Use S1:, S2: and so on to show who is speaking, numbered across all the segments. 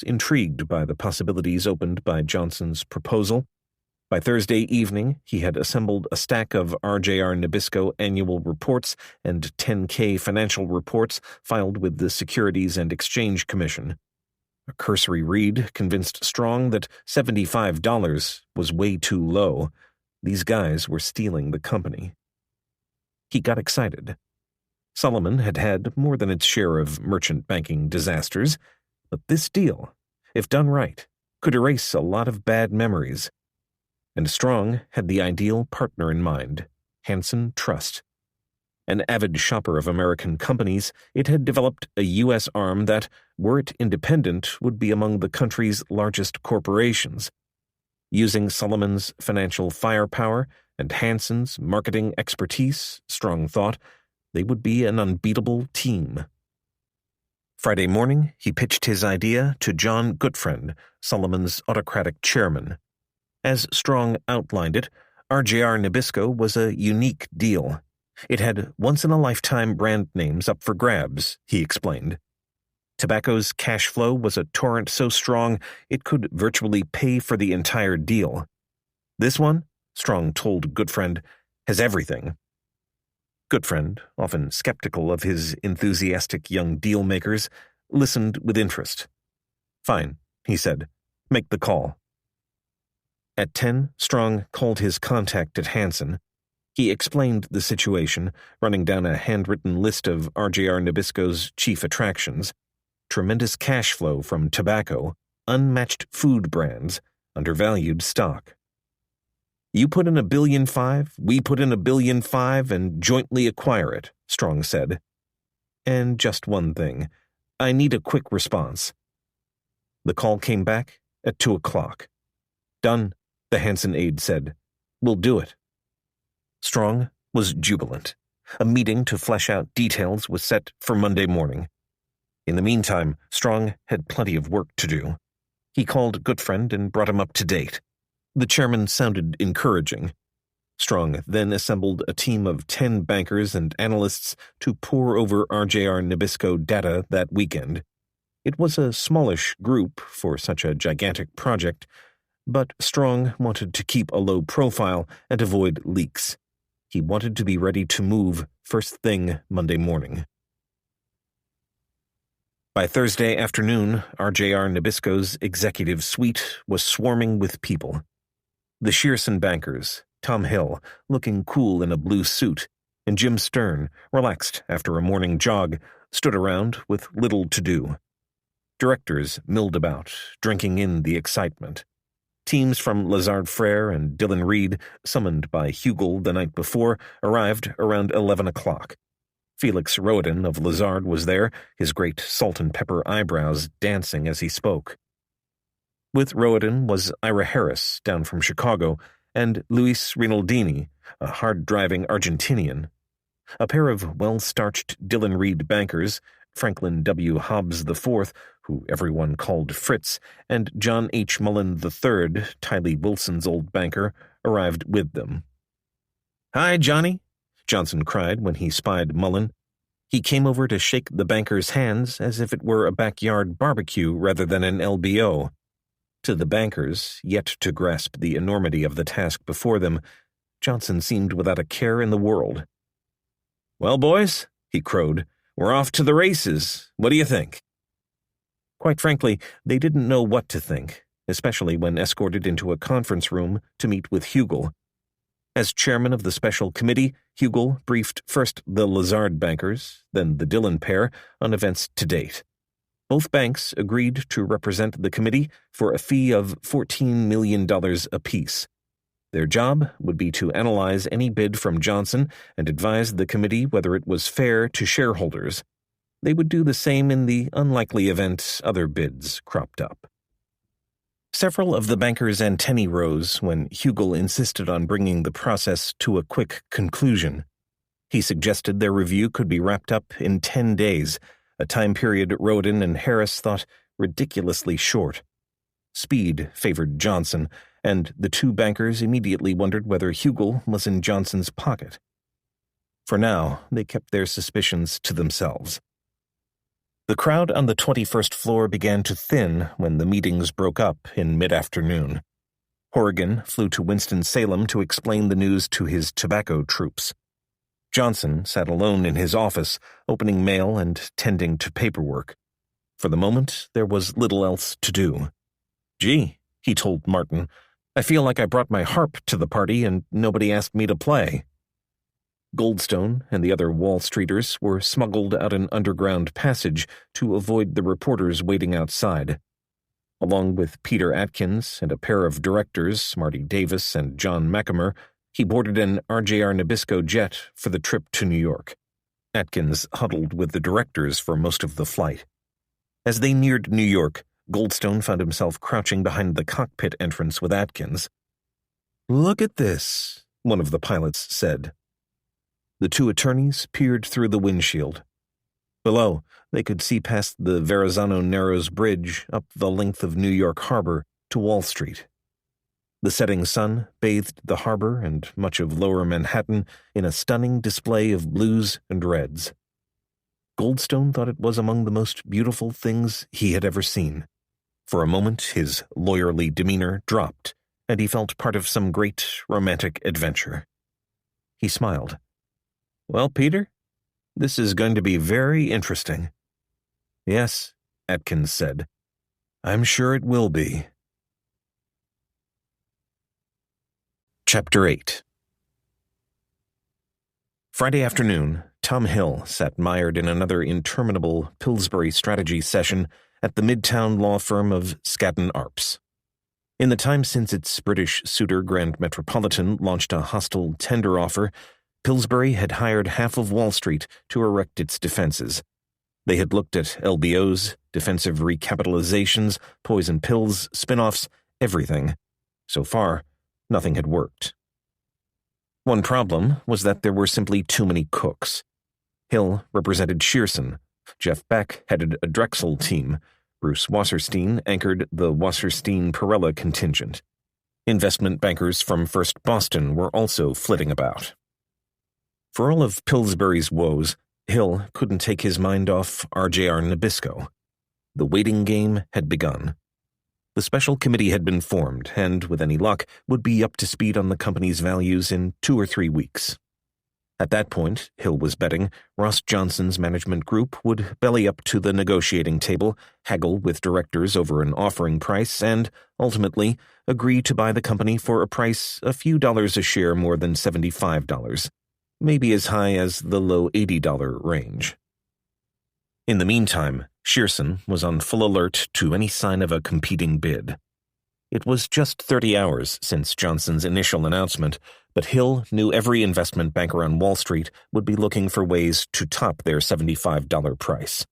S1: intrigued by the possibilities opened by Johnson's proposal. By Thursday evening, he had assembled a stack of RJR Nabisco annual reports and 10K financial reports filed with the Securities and Exchange Commission. A cursory read convinced Strong that $75 was way too low. These guys were stealing the company. He got excited. Solomon had had more than its share of merchant banking disasters, but this deal, if done right, could erase a lot of bad memories. And Strong had the ideal partner in mind, Hansen Trust. An avid shopper of American companies, it had developed a U.S. arm that, were it independent, would be among the country's largest corporations. Using Solomon's financial firepower and Hansen's marketing expertise, Strong thought, they would be an unbeatable team. Friday morning, he pitched his idea to John Gutfriend, Solomon's autocratic chairman. As Strong outlined it, RJR Nabisco was a unique deal. It had once-in-a-lifetime brand names up for grabs, he explained. Tobacco's cash flow was a torrent so strong it could virtually pay for the entire deal. This one, Strong told Gutfriend, has everything. Gutfriend, often skeptical of his enthusiastic young deal-makers, listened with interest. Fine, he said. Make the call. At 10, Strong called his contact at Hansen. He explained the situation, running down a handwritten list of RJR Nabisco's chief attractions: tremendous cash flow from tobacco, unmatched food brands, undervalued stock. You put in $1.5 billion, we put in $1.5 billion, and jointly acquire it, Strong said. And just one thing. I need a quick response. The call came back at 2 o'clock. Done, the Hansen aide said. We'll do it. Strong was jubilant. A meeting to flesh out details was set for Monday morning. In the meantime, Strong had plenty of work to do. He called Gutfriend and brought him up to date. The chairman sounded encouraging. Strong then assembled a team of 10 bankers and analysts to pore over RJR Nabisco data that weekend. It was a smallish group for such a gigantic project, but Strong wanted to keep a low profile and avoid leaks. He wanted to be ready to move first thing Monday morning. By Thursday afternoon, RJR Nabisco's executive suite was swarming with people. The Shearson bankers, Tom Hill, looking cool in a blue suit, and Jim Stern, relaxed after a morning jog, stood around with little to do. Directors milled about, drinking in the excitement. Teams from Lazard Frere and Dillon Reed, summoned by Hugel the night before, arrived around 11 o'clock. Felix Roden of Lazard was there, his great salt-and-pepper eyebrows dancing as he spoke. With Roden was Ira Harris, down from Chicago, and Luis Rinaldini, a hard-driving Argentinian. A pair of well-starched Dillon Reed bankers, Franklin W. Hobbs IV, who everyone called Fritz, and John H. Mullen III, Tiley Wilson's old banker, arrived with them. "Hi, Johnny," Johnson cried when he spied Mullen. He came over to shake the banker's hands as if it were a backyard barbecue rather than an LBO. To the bankers, yet to grasp the enormity of the task before them, Johnson seemed without a care in the world. "Well, boys," he crowed, "we're off to the races. What do you think?" Quite frankly, they didn't know what to think, especially when escorted into a conference room to meet with Hugel. As chairman of the special committee, Hugel briefed first the Lazard bankers, then the Dillon pair, on events to date. Both banks agreed to represent the committee for a fee of $14 million apiece. Their job would be to analyze any bid from Johnson and advise the committee whether it was fair to shareholders. They would do the same in the unlikely event other bids cropped up. Several of the bankers' antennae rose when Hugel insisted on bringing the process to a quick conclusion. He suggested their review could be wrapped up in 10 days, a time period Roden and Harris thought ridiculously short. Speed favored Johnson, and the two bankers immediately wondered whether Hugel was in Johnson's pocket. For now, they kept their suspicions to themselves. The crowd on the 21st floor began to thin when the meetings broke up in mid-afternoon. Horrigan flew to Winston-Salem to explain the news to his tobacco troops. Johnson sat alone in his office, opening mail and tending to paperwork. For the moment, there was little else to do. "Gee," he told Martin, "I feel like I brought my harp to the party and nobody asked me to play." Goldstone and the other Wall Streeters were smuggled out an underground passage to avoid the reporters waiting outside. Along with Peter Atkins and a pair of directors, Marty Davis and John McAmer, he boarded an RJR Nabisco jet for the trip to New York. Atkins huddled with the directors for most of the flight. As they neared New York, Goldstone found himself crouching behind the cockpit entrance with Atkins. "Look at this," one of the pilots said. The two attorneys peered through the windshield. Below, they could see past the Verrazano Narrows Bridge up the length of New York Harbor to Wall Street. The setting sun bathed the harbor and much of lower Manhattan in a stunning display of blues and reds. Goldstone thought it was among the most beautiful things he had ever seen. For a moment, his lawyerly demeanor dropped, and he felt part of some great romantic adventure. He smiled. "Well, Peter, this is going to be very interesting." "Yes," Atkins said. "I'm sure it will be." Chapter 8. Friday afternoon, Tom Hill sat mired in another interminable Pillsbury strategy session at the midtown law firm of Skadden Arps. In the time since its British suitor Grand Metropolitan launched a hostile tender offer, Pillsbury had hired half of Wall Street to erect its defenses. They had looked at LBOs, defensive recapitalizations, poison pills, spin-offs, everything. So far, nothing had worked. One problem was that there were simply too many cooks. Hill represented Shearson. Jeff Beck headed a Drexel team. Bruce Wasserstein anchored the Wasserstein-Perella contingent. Investment bankers from First Boston were also flitting about. For all of Pillsbury's woes, Hill couldn't take his mind off RJR Nabisco. The waiting game had begun. The special committee had been formed and, with any luck, would be up to speed on the company's values in 2 or 3 weeks. At that point, Hill was betting, Ross Johnson's management group would belly up to the negotiating table, haggle with directors over an offering price, and, ultimately, agree to buy the company for a price a few dollars a share more than $75, maybe as high as the low $80 range. In the meantime, Shearson was on full alert to any sign of a competing bid. It was just 30 hours since Johnson's initial announcement, but Hill knew every investment banker on Wall Street would be looking for ways to top their $75 price.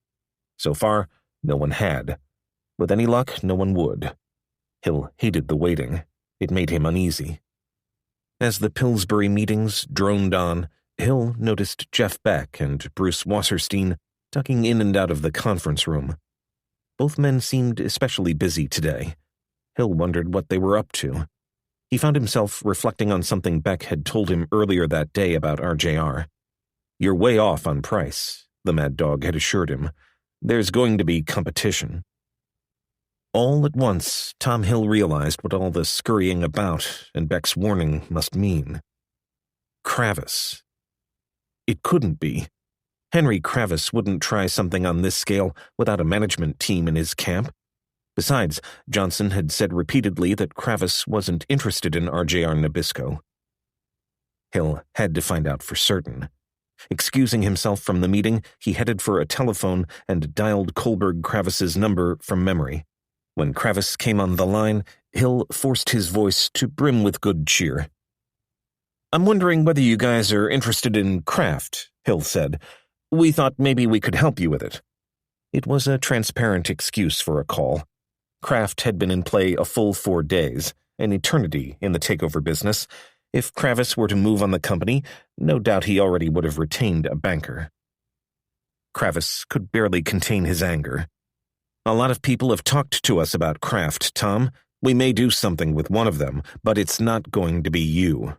S1: So far, no one had. With any luck, no one would. Hill hated the waiting. It made him uneasy. As the Pillsbury meetings droned on, Hill noticed Jeff Beck and Bruce Wasserstein ducking in and out of the conference room. Both men seemed especially busy today. Hill wondered what they were up to. He found himself reflecting on something Beck had told him earlier that day about RJR. "You're way off on price," the Mad Dog had assured him. "There's going to be competition." All at once, Tom Hill realized what all the scurrying about and Beck's warning must mean. Kravis. It couldn't be. Henry Kravis wouldn't try something on this scale without a management team in his camp. Besides, Johnson had said repeatedly that Kravis wasn't interested in RJR Nabisco. Hill had to find out for certain. Excusing himself from the meeting, he headed for a telephone and dialed Kohlberg Kravis's number from memory. When Kravis came on the line, Hill forced his voice to brim with good cheer. "I'm wondering whether you guys are interested in craft," Hill said. "We thought maybe we could help you with it." It was a transparent excuse for a call. Kraft had been in play a full 4 days, an eternity in the takeover business. If Kravis were to move on the company, no doubt he already would have retained a banker. Kravis could barely contain his anger. "A lot of people have talked to us about Kraft, Tom. We may do something with one of them, but it's not going to be you."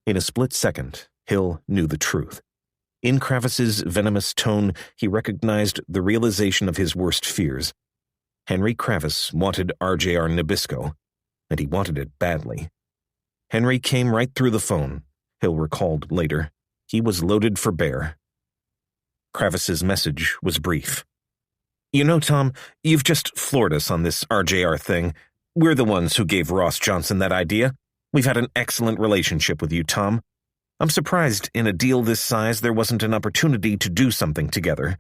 S1: In a split second, Hill knew the truth. In Kravis's venomous tone, he recognized the realization of his worst fears. Henry Kravis wanted RJR Nabisco, and he wanted it badly. Henry came right through the phone, Hill recalled later. He was loaded for bear. Kravis's message was brief. You know, Tom, you've just floored us on this RJR thing. We're the ones who gave Ross Johnson that idea. We've had an excellent relationship with you, Tom. I'm surprised in a deal this size there wasn't an opportunity to do something together.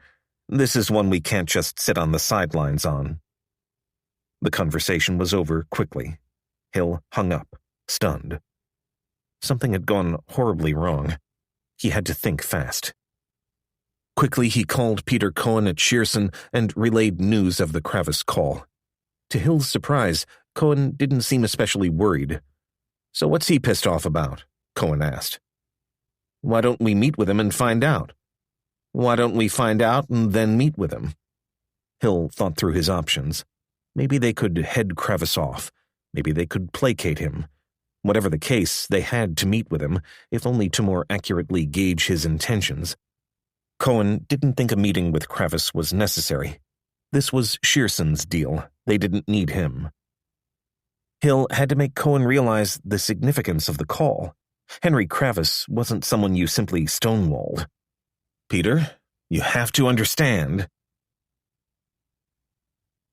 S1: This is one we can't just sit on the sidelines on. The conversation was over quickly. Hill hung up, stunned. Something had gone horribly wrong. He had to think fast. Quickly he called Peter Cohen at Shearson and relayed news of the Kravis call. To Hill's surprise, Cohen didn't seem especially worried. So what's he pissed off about? Cohen asked. Why don't we meet with him and find out? Why don't we find out and then meet with him? Hill thought through his options. Maybe they could head Kravis off. Maybe they could placate him. Whatever the case, they had to meet with him, if only to more accurately gauge his intentions. Cohen didn't think a meeting with Kravis was necessary. This was Shearson's deal. They didn't need him. Hill had to make Cohen realize the significance of the call. Henry Kravis wasn't someone you simply stonewalled. Peter, you have to understand.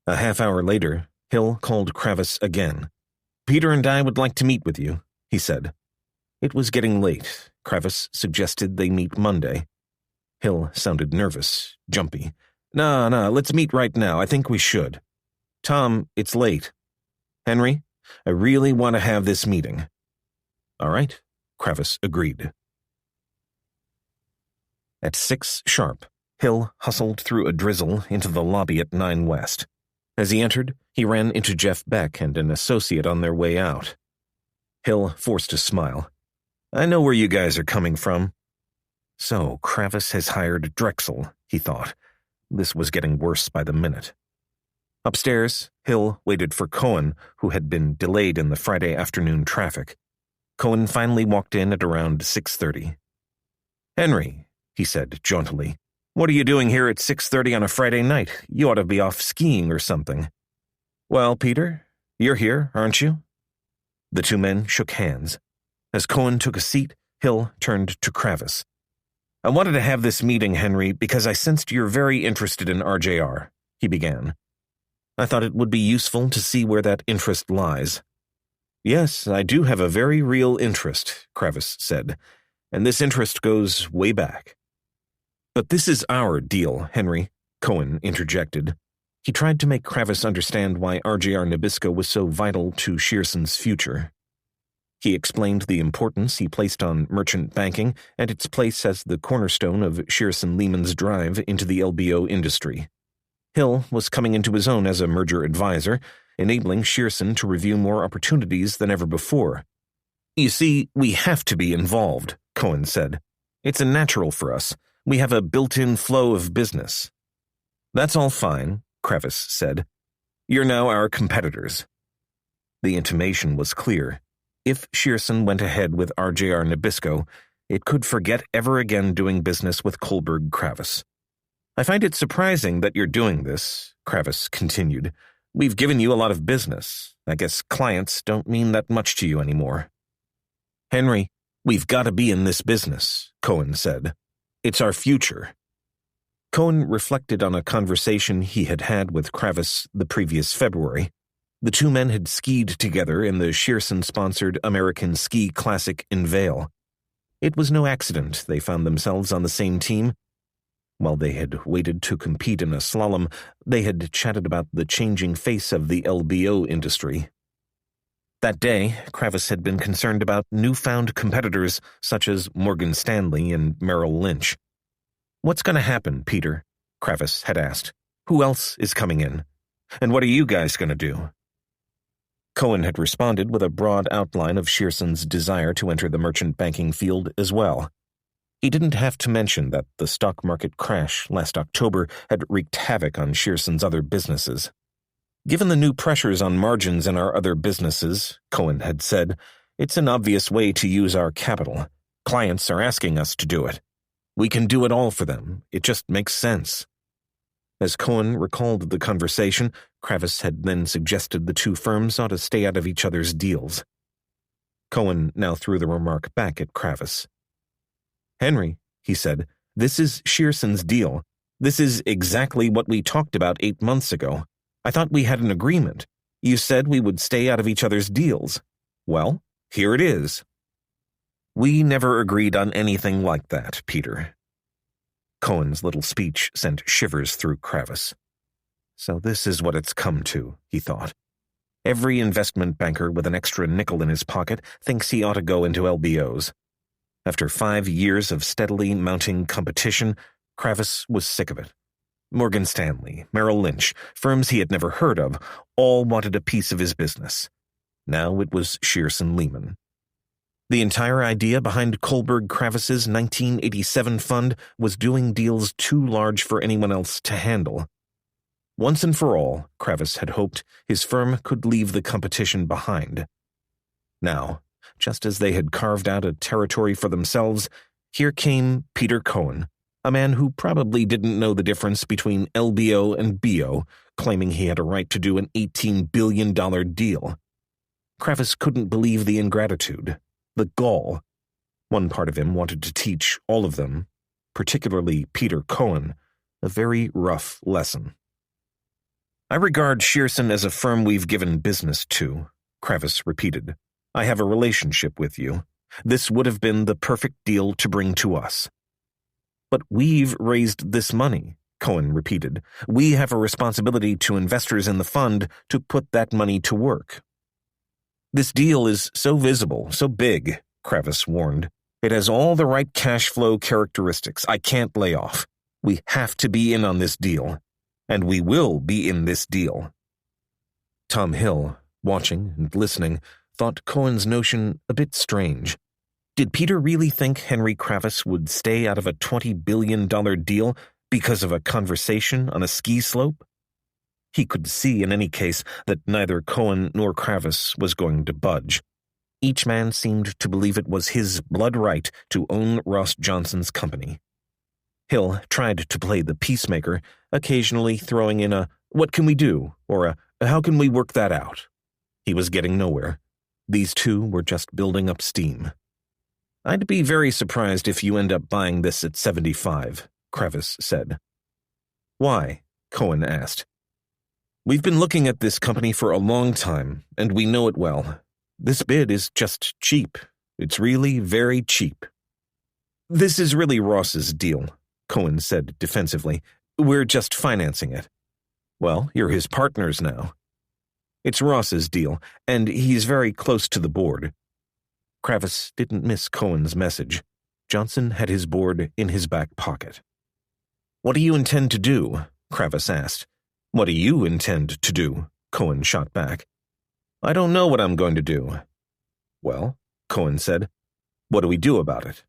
S1: A half hour later, Hill called Kravis again. Peter and I would like to meet with you, he said. It was getting late. Kravis suggested they meet Monday. Hill sounded nervous, jumpy. No, let's meet right now. I think we should. Tom, it's late. Henry, I really want to have this meeting. All right, Kravis agreed. At 6 sharp, Hill hustled through a drizzle into the lobby at 9 West. As he entered, he ran into Jeff Beck and an associate on their way out. Hill forced a smile. I know where you guys are coming from. So Kravis has hired Drexel, he thought. This was getting worse by the minute. Upstairs, Hill waited for Cohen, who had been delayed in the Friday afternoon traffic. Cohen finally walked in at around 6:30. Henry, he said jauntily, what are you doing here at 6:30 on a Friday night? You ought to be off skiing or something. Well, Peter, you're here, aren't you? The two men shook hands. As Cohen took a seat, Hill turned to Kravis. I wanted to have this meeting, Henry, because I sensed you're very interested in RJR, he began. I thought it would be useful to see where that interest lies. Yes, I do have a very real interest, Kravis said, and this interest goes way back. But this is our deal, Henry, Cohen interjected. He tried to make Kravis understand why RJR Nabisco was so vital to Shearson's future. He explained the importance he placed on merchant banking and its place as the cornerstone of Shearson Lehman's drive into the LBO industry. Hill was coming into his own as a merger advisor, enabling Shearson to review more opportunities than ever before. You see, we have to be involved, Cohen said. It's a natural for us. We have a built-in flow of business. That's all fine, Kravis said. You're now our competitors. The intimation was clear. If Shearson went ahead with RJR Nabisco, it could forget ever again doing business with Kohlberg Kravis. I find it surprising that you're doing this, Kravis continued. We've given you a lot of business. I guess clients don't mean that much to you anymore. Henry, we've got to be in this business, Cohen said. It's our future. Cohen reflected on a conversation he had had with Kravis the previous February. The two men had skied together in the Shearson-sponsored American Ski Classic in Vail. It was no accident they found themselves on the same team. While they had waited to compete in a slalom, they had chatted about the changing face of the LBO industry. That day, Kravis had been concerned about newfound competitors such as Morgan Stanley and Merrill Lynch. What's going to happen, Peter? Kravis had asked. Who else is coming in? And what are you guys going to do? Cohen had responded with a broad outline of Shearson's desire to enter the merchant banking field as well. He didn't have to mention that the stock market crash last October had wreaked havoc on Shearson's other businesses. Given the new pressures on margins in our other businesses, Cohen had said, it's an obvious way to use our capital. Clients are asking us to do it. We can do it all for them. It just makes sense. As Cohen recalled the conversation, Kravis had then suggested the two firms ought to stay out of each other's deals. Cohen now threw the remark back at Kravis. "Henry," he said, "this is Shearson's deal. This is exactly what we talked about 8 months ago. I thought we had an agreement. You said we would stay out of each other's deals. Well, here it is." "We never agreed on anything like that, Peter." Cohen's little speech sent shivers through Kravis. So this is what it's come to, he thought. Every investment banker with an extra nickel in his pocket thinks he ought to go into LBOs. After 5 years of steadily mounting competition, Kravis was sick of it. Morgan Stanley, Merrill Lynch, firms he had never heard of, all wanted a piece of his business. Now it was Shearson Lehman. The entire idea behind Kohlberg Kravis's 1987 fund was doing deals too large for anyone else to handle. Once and for all, Kravis had hoped his firm could leave the competition behind. Now, just as they had carved out a territory for themselves, here came Peter Cohen, a man who probably didn't know the difference between LBO and BO, claiming he had a right to do an $18 billion deal. Kravis couldn't believe the ingratitude, the gall. One part of him wanted to teach all of them, particularly Peter Cohen, a very rough lesson. "I regard Shearson as a firm we've given business to," Kravis repeated. "I have a relationship with you. This would have been the perfect deal to bring to us." "But we've raised this money," Cohen repeated. "We have a responsibility to investors in the fund to put that money to work." "This deal is so visible, so big," Kravis warned. "It has all the right cash flow characteristics. I can't lay off. We have to be in on this deal. And we will be in this deal." Tom Hill, watching and listening, thought Cohen's notion a bit strange. Did Peter really think Henry Kravis would stay out of a $20 billion deal because of a conversation on a ski slope? He could see in any case that neither Cohen nor Kravis was going to budge. Each man seemed to believe it was his blood right to own Ross Johnson's company. Hill tried to play the peacemaker, occasionally throwing in a "what can we do?" or a "how can we work that out?" He was getting nowhere. These two were just building up steam. "I'd be very surprised if you end up buying this at 75, Kravis said. "Why?" Cohen asked. "We've been looking at this company for a long time, and we know it well. This bid is just cheap. It's really very cheap." "This is really Ross's deal," Cohen said defensively. "We're just financing it." "Well, you're his partners now." "It's Ross's deal, and he's very close to the board." Kravis didn't miss Cohen's message. Johnson had his board in his back pocket. "What do you intend to do?" Kravis asked. "What do you intend to do?" Cohen shot back. "I don't know what I'm going to do." "Well," Cohen said, "what do we do about it?"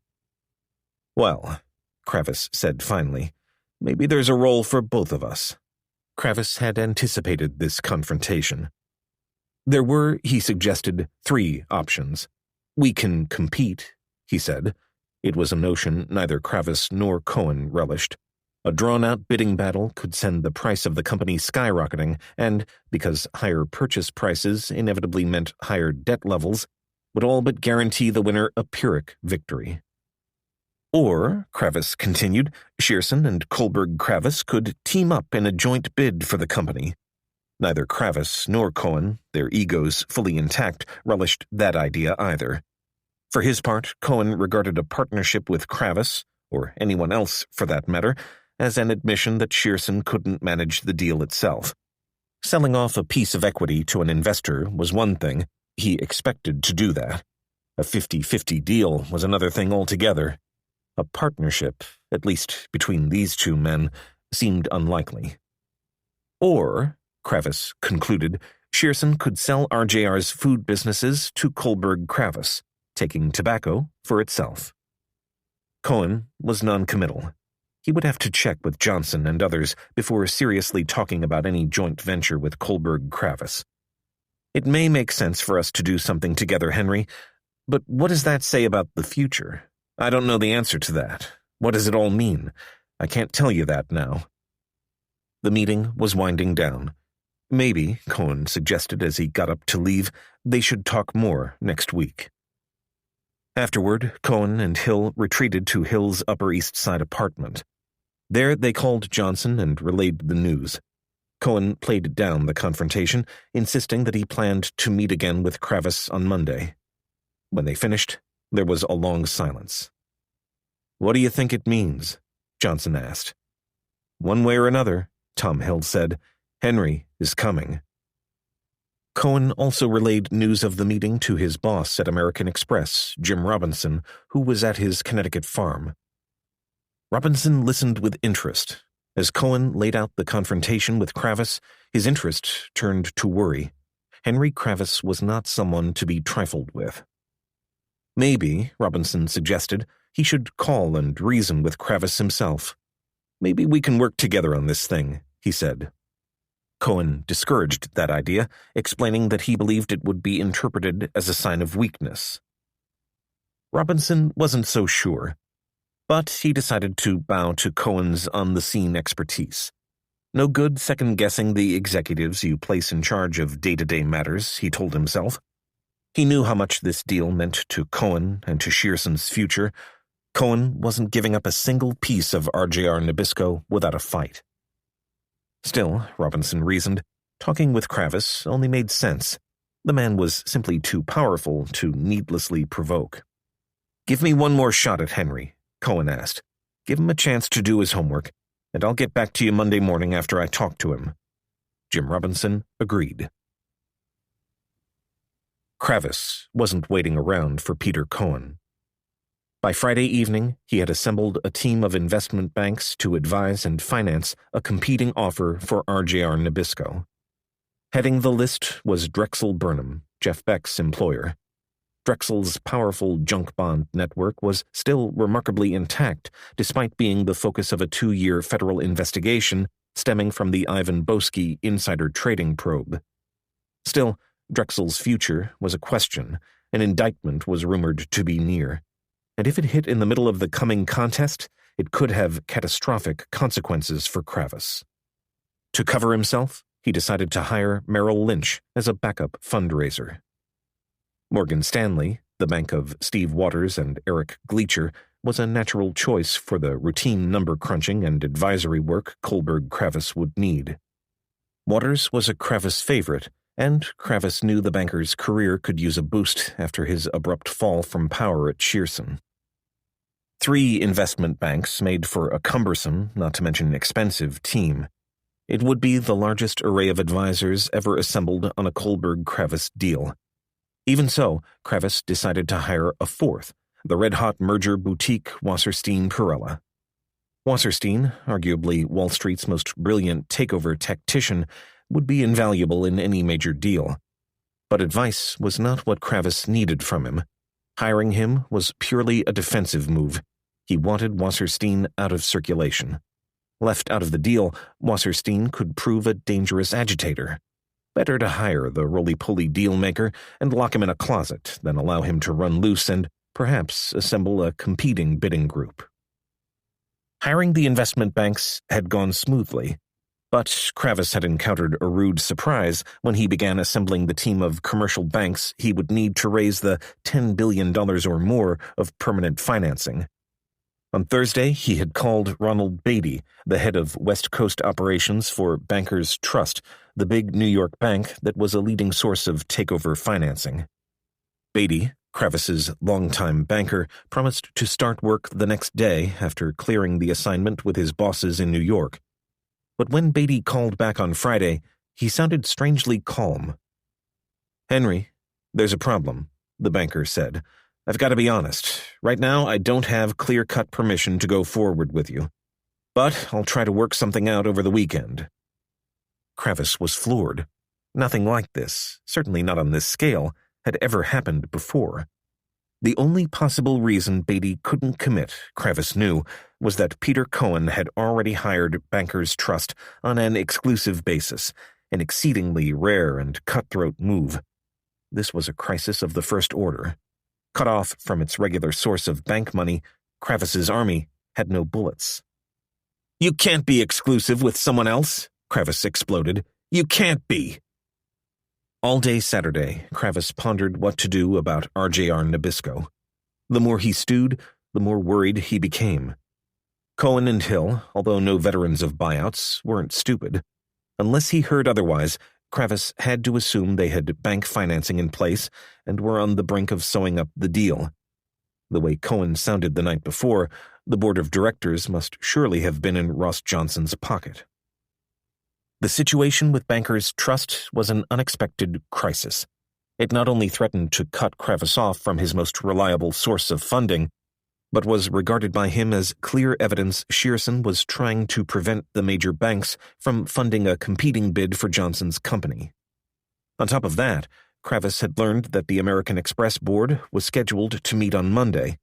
S1: "Well," Kravis said finally, "maybe there's a role for both of us." Kravis had anticipated this confrontation. There were, he suggested, 3 options. "We can compete," he said. It was a notion neither Kravis nor Cohen relished. A drawn-out bidding battle could send the price of the company skyrocketing, and, because higher purchase prices inevitably meant higher debt levels, would all but guarantee the winner a Pyrrhic victory. Or, Kravis continued, Shearson and Kohlberg Kravis could team up in a joint bid for the company. Neither Kravis nor Cohen, their egos fully intact, relished that idea either. For his part, Cohen regarded a partnership with Kravis, or anyone else for that matter, as an admission that Shearson couldn't manage the deal itself. Selling off a piece of equity to an investor was one thing. He expected to do that. A 50-50 deal was another thing altogether. A partnership, at least between these two men, seemed unlikely. Or, Kravis concluded, Shearson could sell RJR's food businesses to Kohlberg Kravis, taking tobacco for itself. Cohen was noncommittal. He would have to check with Johnson and others before seriously talking about any joint venture with Kohlberg Kravis. "It may make sense for us to do something together, Henry, but what does that say about the future? I don't know the answer to that. What does it all mean? I can't tell you that now. The meeting was winding down. Maybe, Cohen suggested as he got up to leave, they should talk more next week. Afterward, Cohen and Hill retreated to Hill's Upper East Side apartment. There they called Johnson and relayed the news. Cohen played down the confrontation, insisting that he planned to meet again with Kravis on Monday. When they finished, there was a long silence. "What do you think it means?" Johnson asked. "One way or another," Tom Hill said, "Henry is coming." Cohen also relayed news of the meeting to his boss at American Express, Jim Robinson, who was at his Connecticut farm. Robinson listened with interest. As Cohen laid out the confrontation with Kravis, his interest turned to worry. Henry Kravis was not someone to be trifled with. Maybe, Robinson suggested, he should call and reason with Kravis himself. "Maybe we can work together on this thing," he said. Cohen discouraged that idea, explaining that he believed it would be interpreted as a sign of weakness. Robinson wasn't so sure, but he decided to bow to Cohen's on-the-scene expertise. No good second-guessing the executives you place in charge of day-to-day matters, he told himself. He knew how much this deal meant to Cohen and to Shearson's future. Cohen wasn't giving up a single piece of RJR Nabisco without a fight. Still, Robinson reasoned, talking with Kravis only made sense. The man was simply too powerful to needlessly provoke. "Give me one more shot at Henry," Cohen asked. "Give him a chance to do his homework, and I'll get back to you Monday morning after I talk to him." Jim Robinson agreed. Kravis wasn't waiting around for Peter Cohen. By Friday evening, he had assembled a team of investment banks to advise and finance a competing offer for RJR Nabisco. Heading the list was Drexel Burnham, Jeff Beck's employer. Drexel's powerful junk bond network was still remarkably intact, despite being the focus of a 2-year federal investigation stemming from the Ivan Boesky insider trading probe. Still, Drexel's future was a question. An indictment was rumored to be near. And if it hit in the middle of the coming contest, it could have catastrophic consequences for Kravis. To cover himself, he decided to hire Merrill Lynch as a backup fundraiser. Morgan Stanley, the bank of Steve Waters and Eric Gleacher, was a natural choice for the routine number crunching and advisory work Kohlberg-Kravis would need. Waters was a Kravis favorite, and Kravis knew the banker's career could use a boost after his abrupt fall from power at Shearson. 3 investment banks made for a cumbersome, not to mention expensive, team. It would be the largest array of advisors ever assembled on a Kohlberg-Kravis deal. Even so, Kravis decided to hire a 4th, the red-hot merger boutique Wasserstein Perella. Wasserstein, arguably Wall Street's most brilliant takeover tactician, would be invaluable in any major deal. But advice was not what Kravis needed from him. Hiring him was purely a defensive move. He wanted Wasserstein out of circulation. Left out of the deal, Wasserstein could prove a dangerous agitator. Better to hire the roly-poly deal-maker and lock him in a closet than allow him to run loose and, perhaps, assemble a competing bidding group. Hiring the investment banks had gone smoothly, but Kravis had encountered a rude surprise when he began assembling the team of commercial banks he would need to raise the $10 billion or more of permanent financing. On Thursday, he had called Ronald Beatty, the head of West Coast operations for Bankers Trust, the big New York bank that was a leading source of takeover financing. Beatty, Kravis's longtime banker, promised to start work the next day after clearing the assignment with his bosses in New York. But when Beatty called back on Friday, he sounded strangely calm. "Henry, there's a problem," the banker said. "I've got to be honest. Right now, I don't have clear-cut permission to go forward with you. But I'll try to work something out over the weekend." Kravis was floored. Nothing like this, certainly not on this scale, had ever happened before. The only possible reason Beatty couldn't commit, Kravis knew, was that Peter Cohen had already hired Bankers Trust on an exclusive basis, an exceedingly rare and cutthroat move. This was a crisis of the first order. Cut off from its regular source of bank money, Kravis's army had no bullets. "You can't be exclusive with someone else," Kravis exploded. "You can't be." All day Saturday, Kravis pondered what to do about RJR Nabisco. The more he stewed, the more worried he became. Cohen and Hill, although no veterans of buyouts, weren't stupid. Unless he heard otherwise, Kravis had to assume they had bank financing in place and were on the brink of sewing up the deal. The way Cohen sounded the night before, the board of directors must surely have been in Ross Johnson's pocket. The situation with Bankers Trust was an unexpected crisis. It not only threatened to cut Kravis off from his most reliable source of funding, but was regarded by him as clear evidence Shearson was trying to prevent the major banks from funding a competing bid for Johnson's company. On top of that, Kravis had learned that the American Express board was scheduled to meet on Monday.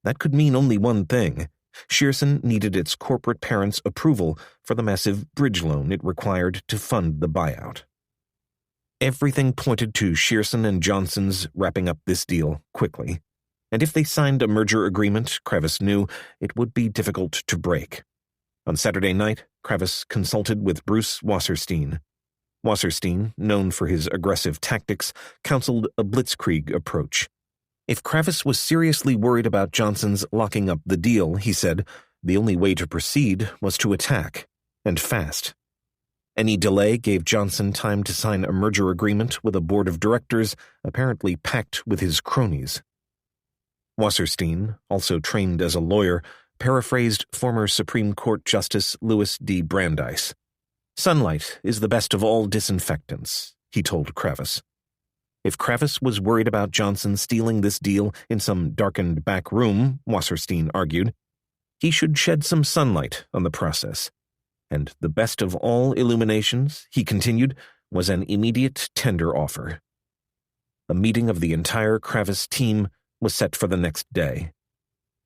S1: That could mean only one thing. Shearson needed its corporate parents' approval for the massive bridge loan it required to fund the buyout. Everything pointed to Shearson and Johnson's wrapping up this deal quickly. And if they signed a merger agreement, Kravis knew it would be difficult to break. On Saturday night, Kravis consulted with Bruce Wasserstein. Wasserstein, known for his aggressive tactics, counseled a blitzkrieg approach. If Kravis was seriously worried about Johnson's locking up the deal, he said, the only way to proceed was to attack, and fast. Any delay gave Johnson time to sign a merger agreement with a board of directors apparently packed with his cronies. Wasserstein, also trained as a lawyer, paraphrased former Supreme Court Justice Louis D. Brandeis. "Sunlight is the best of all disinfectants," he told Kravis. If Kravis was worried about Johnson stealing this deal in some darkened back room, Wasserstein argued, he should shed some sunlight on the process. And the best of all illuminations, he continued, was an immediate tender offer. A meeting of the entire Kravis team was set for the next day.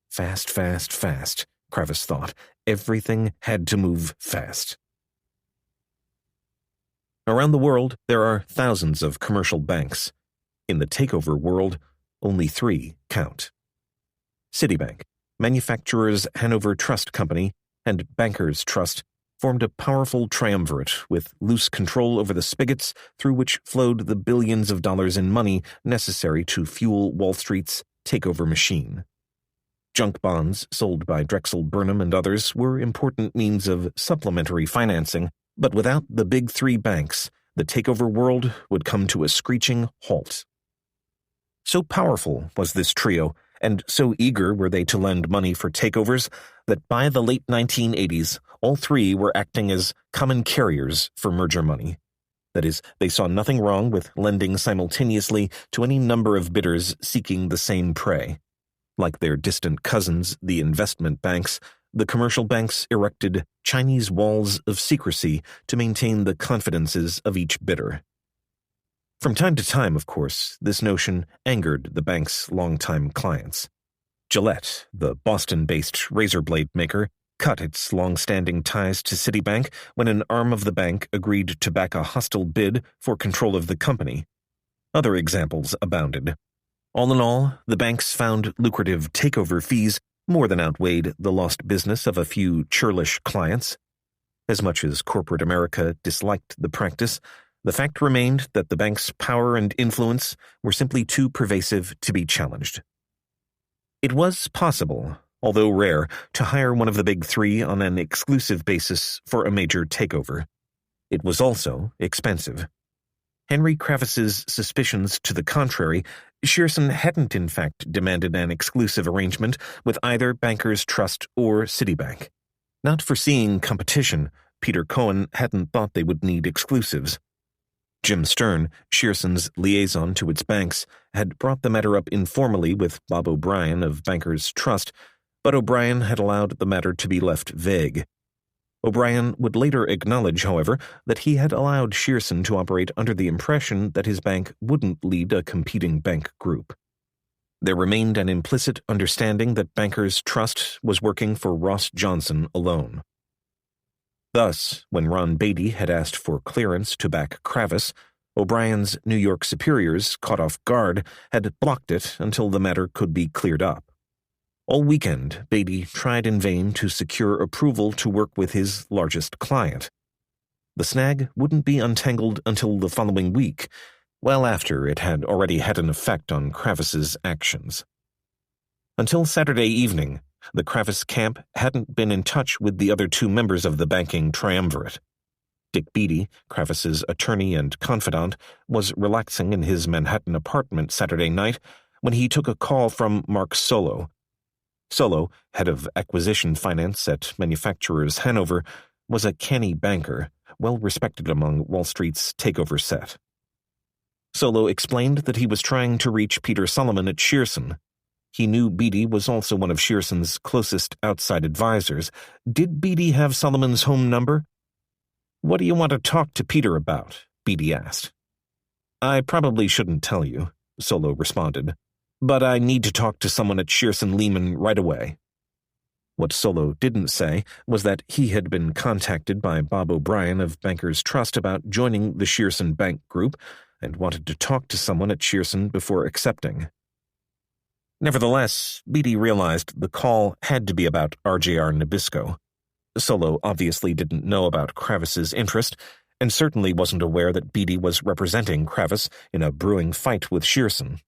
S1: Fast, fast, fast, Kravis thought. Everything had to move fast. Around the world, there are thousands of commercial banks. In the takeover world, only 3 count. Citibank, Manufacturers Hanover Trust Company, and Bankers Trust formed a powerful triumvirate with loose control over the spigots through which flowed the billions of dollars in money necessary to fuel Wall Street's takeover machine. Junk bonds sold by Drexel Burnham and others were important means of supplementary financing, but without the big 3 banks, the takeover world would come to a screeching halt. So powerful was this trio, and so eager were they to lend money for takeovers, that by the late 1980s, all 3 were acting as common carriers for merger money. That is, they saw nothing wrong with lending simultaneously to any number of bidders seeking the same prey. Like their distant cousins, the investment banks, the commercial banks erected Chinese walls of secrecy to maintain the confidences of each bidder. From time to time, of course, this notion angered the bank's longtime clients. Gillette, the Boston-based razor blade maker, cut its long-standing ties to Citibank when an arm of the bank agreed to back a hostile bid for control of the company. Other examples abounded. All in all, the banks found lucrative takeover fees more than outweighed the lost business of a few churlish clients. As much as corporate America disliked the practice, the fact remained that the bank's power and influence were simply too pervasive to be challenged. It was possible, although rare, to hire one of the big 3 on an exclusive basis for a major takeover. It was also expensive. Henry Kravis's suspicions to the contrary, Shearson hadn't in fact demanded an exclusive arrangement with either Bankers Trust or Citibank. Not foreseeing competition, Peter Cohen hadn't thought they would need exclusives. Jim Stern, Shearson's liaison to its banks, had brought the matter up informally with Bob O'Brien of Bankers Trust, but O'Brien had allowed the matter to be left vague. O'Brien would later acknowledge, however, that he had allowed Shearson to operate under the impression that his bank wouldn't lead a competing bank group. There remained an implicit understanding that Bankers Trust was working for Ross Johnson alone. Thus, when Ron Beatty had asked for clearance to back Kravis, O'Brien's New York superiors, caught off guard, had blocked it until the matter could be cleared up. All weekend, Beatty tried in vain to secure approval to work with his largest client. The snag wouldn't be untangled until the following week, well after it had already had an effect on Kravis's actions. Until Saturday evening, the Kravis camp hadn't been in touch with the other two members of the banking triumvirate. Dick Beatty, Kravis's attorney and confidant, was relaxing in his Manhattan apartment Saturday night when he took a call from Mark Solo. Solo, head of acquisition finance at Manufacturers Hanover, was a canny banker, well respected among Wall Street's takeover set. Solo explained that he was trying to reach Peter Solomon at Shearson. He knew Beatty was also one of Shearson's closest outside advisors. Did Beatty have Solomon's home number? "What do you want to talk to Peter about?" Beatty asked. "I probably shouldn't tell you," Solo responded, "but I need to talk to someone at Shearson Lehman right away." What Solo didn't say was that he had been contacted by Bob O'Brien of Bankers Trust about joining the Shearson Bank Group and wanted to talk to someone at Shearson before accepting. Nevertheless, Beatty realized the call had to be about RJR Nabisco. Solo obviously didn't know about Kravis's interest, and certainly wasn't aware that Beatty was representing Kravis in a brewing fight with Shearson.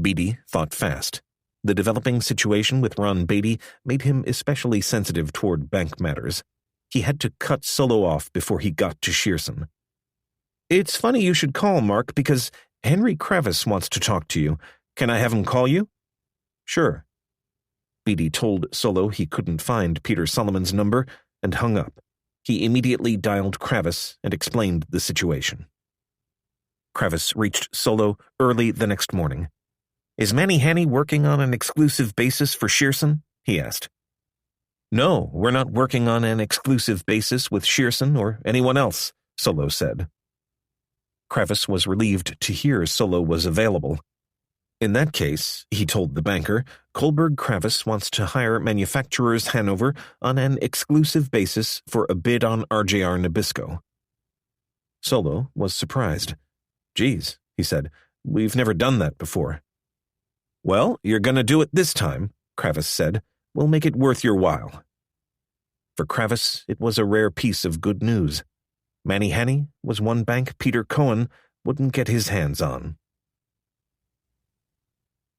S1: Beatty thought fast. The developing situation with Ron Beatty made him especially sensitive toward bank matters. He had to cut Solo off before he got to Shearson. "It's funny you should call, Mark, because Henry Kravis wants to talk to you. Can I have him call you?" "Sure." Beatty told Solo he couldn't find Peter Solomon's number and hung up. He immediately dialed Kravis and explained the situation. Kravis reached Solo early the next morning. "Is Manny Hanny working on an exclusive basis for Shearson?" he asked. "No, we're not working on an exclusive basis with Shearson or anyone else," Solo said. Kravis was relieved to hear Solo was available. "In that case," he told the banker, "Kohlberg Kravis wants to hire Manufacturers Hanover on an exclusive basis for a bid on RJR Nabisco." Solo was surprised. "Geez," he said, "we've never done that before." "Well, you're going to do it this time," Kravis said. "We'll make it worth your while." For Kravis, it was a rare piece of good news. Manny Hanny was one bank Peter Cohen wouldn't get his hands on.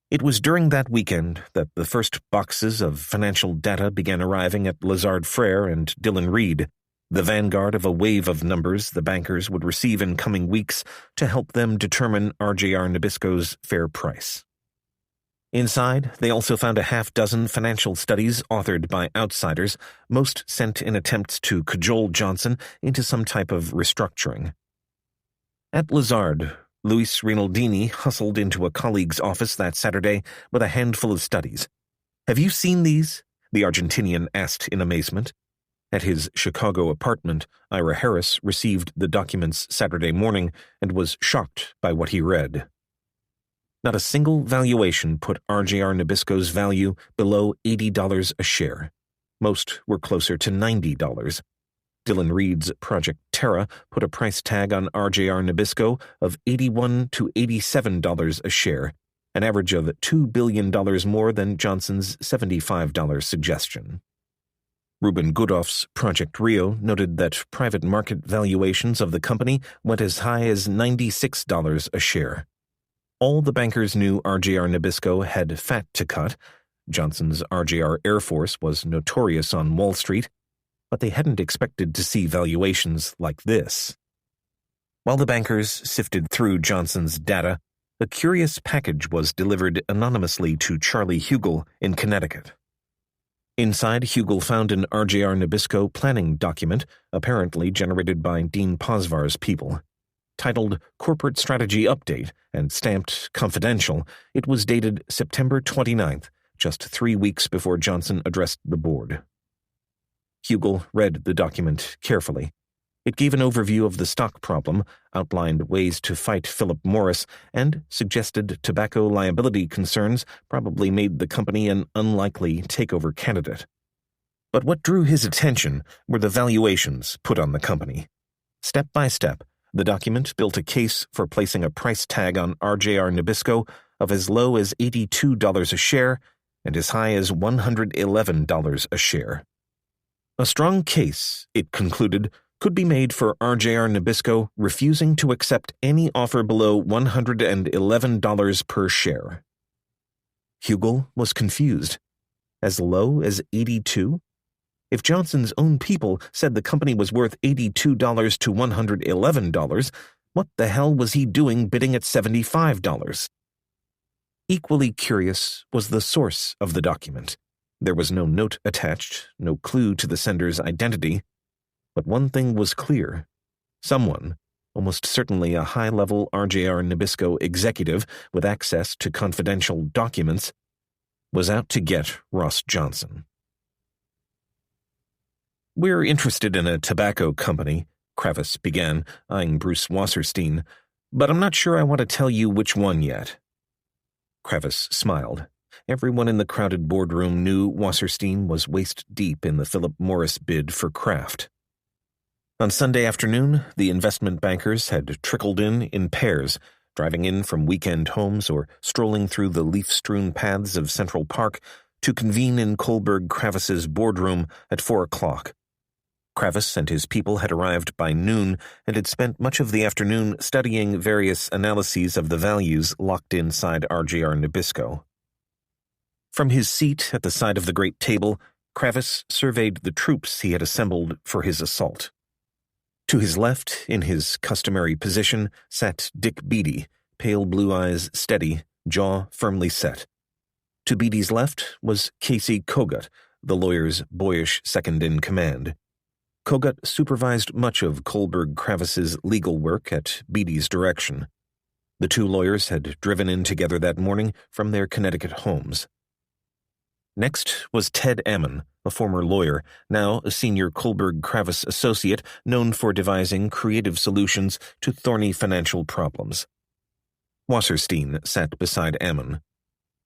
S1: It was during that weekend that the first boxes of financial data began arriving at Lazard Frere and Dillon Reed, the vanguard of a wave of numbers the bankers would receive in coming weeks to help them determine RJR Nabisco's fair price. Inside, they also found a half-dozen financial studies authored by outsiders, most sent in attempts to cajole Johnson into some type of restructuring. At Lazard, Luis Rinaldini hustled into a colleague's office that Saturday with a handful of studies. "Have you seen these?" the Argentinian asked in amazement. At his Chicago apartment, Ira Harris received the documents Saturday morning and was shocked by what he read. Not a single valuation put RJR Nabisco's value below $80 a share. Most were closer to $90. Dillon Reed's Project Terra put a price tag on RJR Nabisco of $81 to $87 a share, an average of $2 billion more than Johnson's $75 suggestion. Ruben Goodoff's Project Rio noted that private market valuations of the company went as high as $96 a share. All the bankers knew RJR Nabisco had fat to cut. Johnson's RJR Air Force was notorious on Wall Street, but they hadn't expected to see valuations like this. While the bankers sifted through Johnson's data, a curious package was delivered anonymously to Charlie Hugel in Connecticut. Inside, Hugel found an RJR Nabisco planning document, apparently generated by Dean Posvar's people. Titled Corporate Strategy Update and stamped Confidential, it was dated September 29th, just 3 weeks before Johnson addressed the board. Hugel read the document carefully. It gave an overview of the stock problem, outlined ways to fight Philip Morris, and suggested tobacco liability concerns probably made the company an unlikely takeover candidate. But what drew his attention were the valuations put on the company. Step by step, the document built a case for placing a price tag on RJR Nabisco of as low as $82 a share and as high as $111 a share. A strong case, it concluded, could be made for RJR Nabisco refusing to accept any offer below $111 per share. Hugel was confused. As low as 82? If Johnson's own people said the company was worth $82 to $111, what the hell was he doing bidding at $75? Equally curious was the source of the document. There was no note attached, no clue to the sender's identity. But one thing was clear. Someone, almost certainly a high-level RJR Nabisco executive with access to confidential documents, was out to get Ross Johnson. "We're interested in a tobacco company," Kravis began, eyeing Bruce Wasserstein, "but I'm not sure I want to tell you which one yet." Kravis smiled. Everyone in the crowded boardroom knew Wasserstein was waist-deep in the Philip Morris bid for Kraft. On Sunday afternoon, the investment bankers had trickled in pairs, driving in from weekend homes or strolling through the leaf-strewn paths of Central Park to convene in Kohlberg-Kravis's boardroom at 4 o'clock. Kravis and his people had arrived by noon and had spent much of the afternoon studying various analyses of the values locked inside RJR Nabisco. From his seat at the side of the great table, Kravis surveyed the troops he had assembled for his assault. To his left, in his customary position, sat Dick Beatty, pale blue eyes steady, jaw firmly set. To Beatty's left was Casey Kogut, the lawyer's boyish second-in-command. Kogut supervised much of Kohlberg-Kravis's legal work at Beatty's direction. The two lawyers had driven in together that morning from their Connecticut homes. Next was Ted Ammon, a former lawyer, now a senior Kohlberg-Kravis associate known for devising creative solutions to thorny financial problems. Wasserstein sat beside Ammon.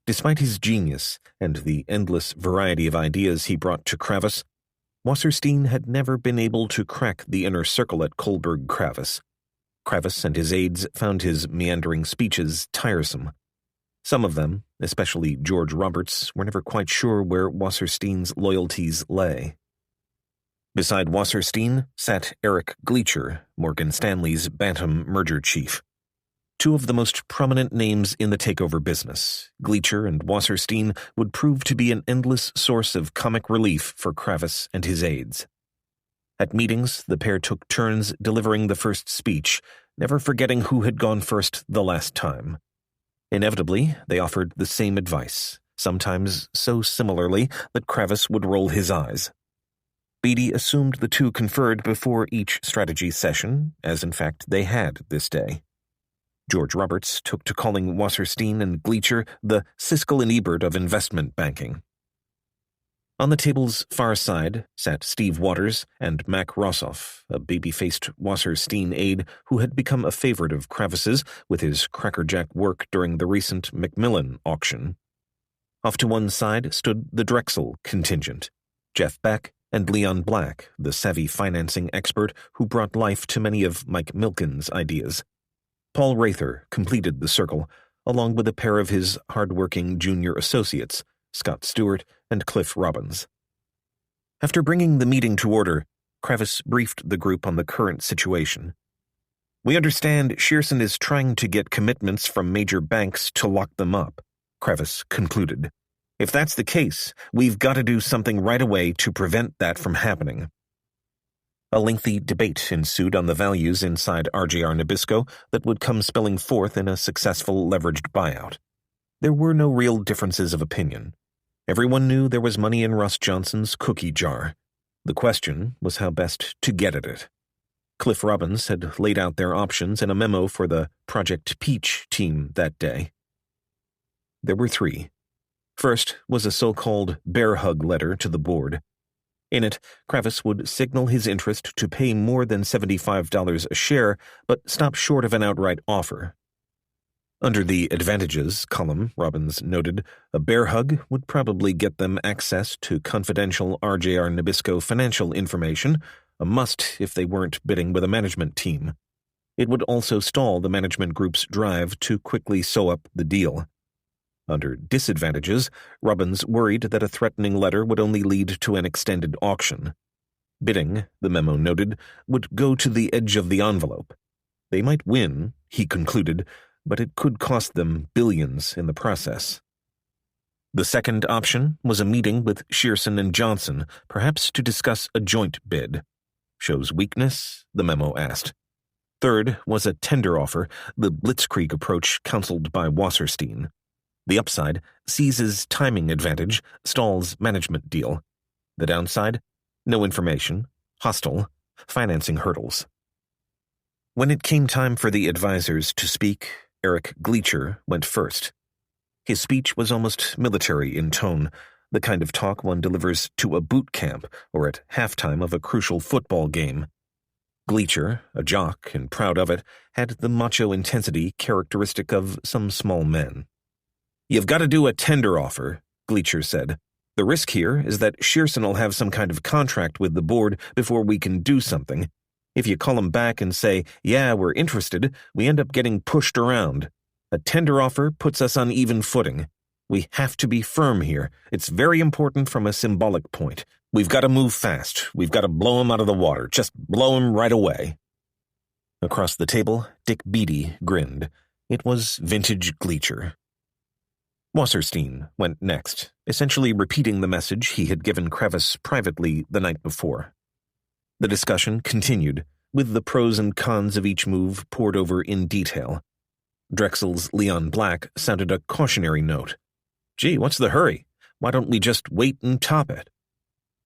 S1: Despite his genius and the endless variety of ideas he brought to Kravis, Wasserstein had never been able to crack the inner circle at Kohlberg-Kravis. Kravis and his aides found his meandering speeches tiresome. Some of them, especially George Roberts, were never quite sure where Wasserstein's loyalties lay. Beside Wasserstein sat Eric Gleacher, Morgan Stanley's Bantam merger chief. Two of the most prominent names in the takeover business, Gleacher and Wasserstein, would prove to be an endless source of comic relief for Kravis and his aides. At meetings, the pair took turns delivering the first speech, never forgetting who had gone first the last time. Inevitably, they offered the same advice, sometimes so similarly that Kravis would roll his eyes. Beatty assumed the two conferred before each strategy session, as in fact they had this day. George Roberts took to calling Wasserstein and Gleacher the Siskel and Ebert of investment banking. On the table's far side sat Steve Waters and Mac Rossoff, a baby-faced Wasserstein aide who had become a favorite of Kravis's with his crackerjack work during the recent Macmillan auction. Off to one side stood the Drexel contingent, Jeff Beck and Leon Black, the savvy financing expert who brought life to many of Mike Milken's ideas. Paul Rather completed the circle, along with a pair of his hard-working junior associates, Scott Stewart and Cliff Robbins. After bringing the meeting to order, Kravis briefed the group on the current situation. "We understand Shearson is trying to get commitments from major banks to lock them up," Kravis concluded. "If that's the case, we've got to do something right away to prevent that from happening." A lengthy debate ensued on the values inside RJR Nabisco that would come spilling forth in a successful leveraged buyout. There were no real differences of opinion. Everyone knew there was money in Ross Johnson's cookie jar. The question was how best to get at it. Cliff Robbins had laid out their options in a memo for the Project Peach team that day. There were three. First was a so-called bear hug letter to the board. In it, Kravis would signal his interest to pay more than $75 a share, but stop short of an outright offer. Under the advantages column, Robbins noted, a bear hug would probably get them access to confidential RJR Nabisco financial information, a must if they weren't bidding with a management team. It would also stall the management group's drive to quickly sew up the deal. Under disadvantages, Robbins worried that a threatening letter would only lead to an extended auction. Bidding, the memo noted, would go to the edge of the envelope. They might win, he concluded, but it could cost them billions in the process. The second option was a meeting with Shearson and Johnson, perhaps to discuss a joint bid. Shows weakness, the memo asked. Third was a tender offer, the blitzkrieg approach counseled by Wasserstein. The upside, seizes timing advantage, stalls management deal. The downside, no information, hostile, financing hurdles. When it came time for the advisors to speak, Eric Gleacher went first. His speech was almost military in tone, the kind of talk one delivers to a boot camp or at halftime of a crucial football game. Gleacher, a jock and proud of it, had the macho intensity characteristic of some small men. "You've got to do a tender offer," Gleacher said. "The risk here is that Shearson will have some kind of contract with the board before we can do something. If you call him back and say, 'Yeah, we're interested,' we end up getting pushed around. A tender offer puts us on even footing. We have to be firm here. It's very important from a symbolic point. We've got to move fast. We've got to blow him out of the water. Just blow him right away." Across the table, Dick Beatty grinned. It was vintage Gleacher. Wasserstein went next, essentially repeating the message he had given Crevice privately the night before. The discussion continued, with the pros and cons of each move poured over in detail. Drexel's Leon Black sounded a cautionary note. "Gee, what's the hurry? Why don't we just wait and top it?"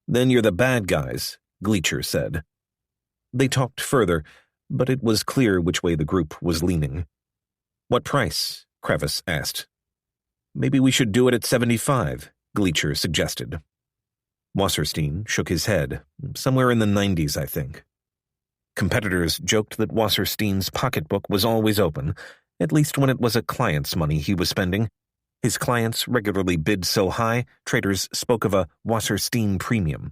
S1: "Then you're the bad guys," Gleacher said. They talked further, but it was clear which way the group was leaning. "What price?" Crevice asked. "Maybe we should do it at 75, Gleacher suggested. Wasserstein shook his head. "Somewhere in the 90s, I think." Competitors joked that Wasserstein's pocketbook was always open, at least when it was a client's money he was spending. His clients regularly bid so high, traders spoke of a Wasserstein premium.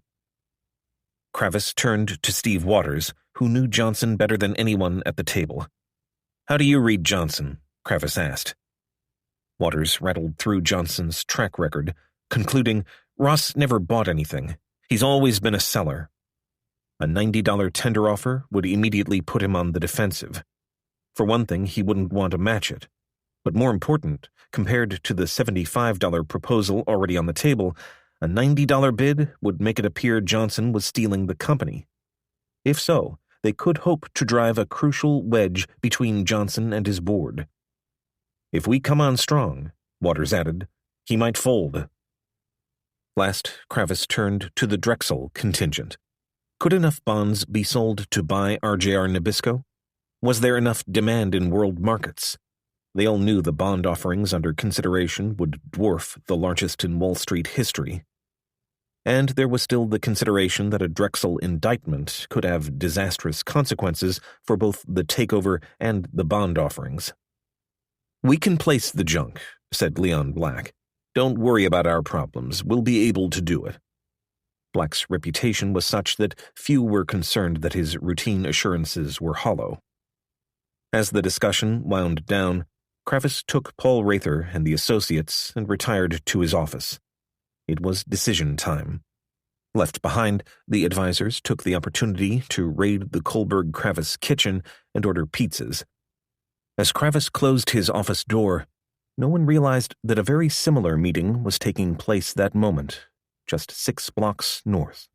S1: Crevice turned to Steve Waters, who knew Johnson better than anyone at the table. "How do you read Johnson?" Crevice asked. Waters rattled through Johnson's track record, concluding, "Ross never bought anything. He's always been a seller." A $90 tender offer would immediately put him on the defensive. For one thing, he wouldn't want to match it. But more important, compared to the $75 proposal already on the table, a $90 bid would make it appear Johnson was stealing the company. If so, they could hope to drive a crucial wedge between Johnson and his board. "If we come on strong," Waters added, "he might fold." Last, Crevice turned to the Drexel contingent. Could enough bonds be sold to buy RJR Nabisco? Was there enough demand in world markets? They all knew the bond offerings under consideration would dwarf the largest in Wall Street history. And there was still the consideration that a Drexel indictment could have disastrous consequences for both the takeover and the bond offerings. "We can place the junk," said Leon Black. "Don't worry about our problems. We'll be able to do it." Black's reputation was such that few were concerned that his routine assurances were hollow. As the discussion wound down, Crevice took Paul Rather and the associates and retired to his office. It was decision time. Left behind, the advisors took the opportunity to raid the Kohlberg-Kravis kitchen and order pizzas. As Kravis closed his office door, no one realized that a very similar meeting was taking place that moment, just 6 blocks north.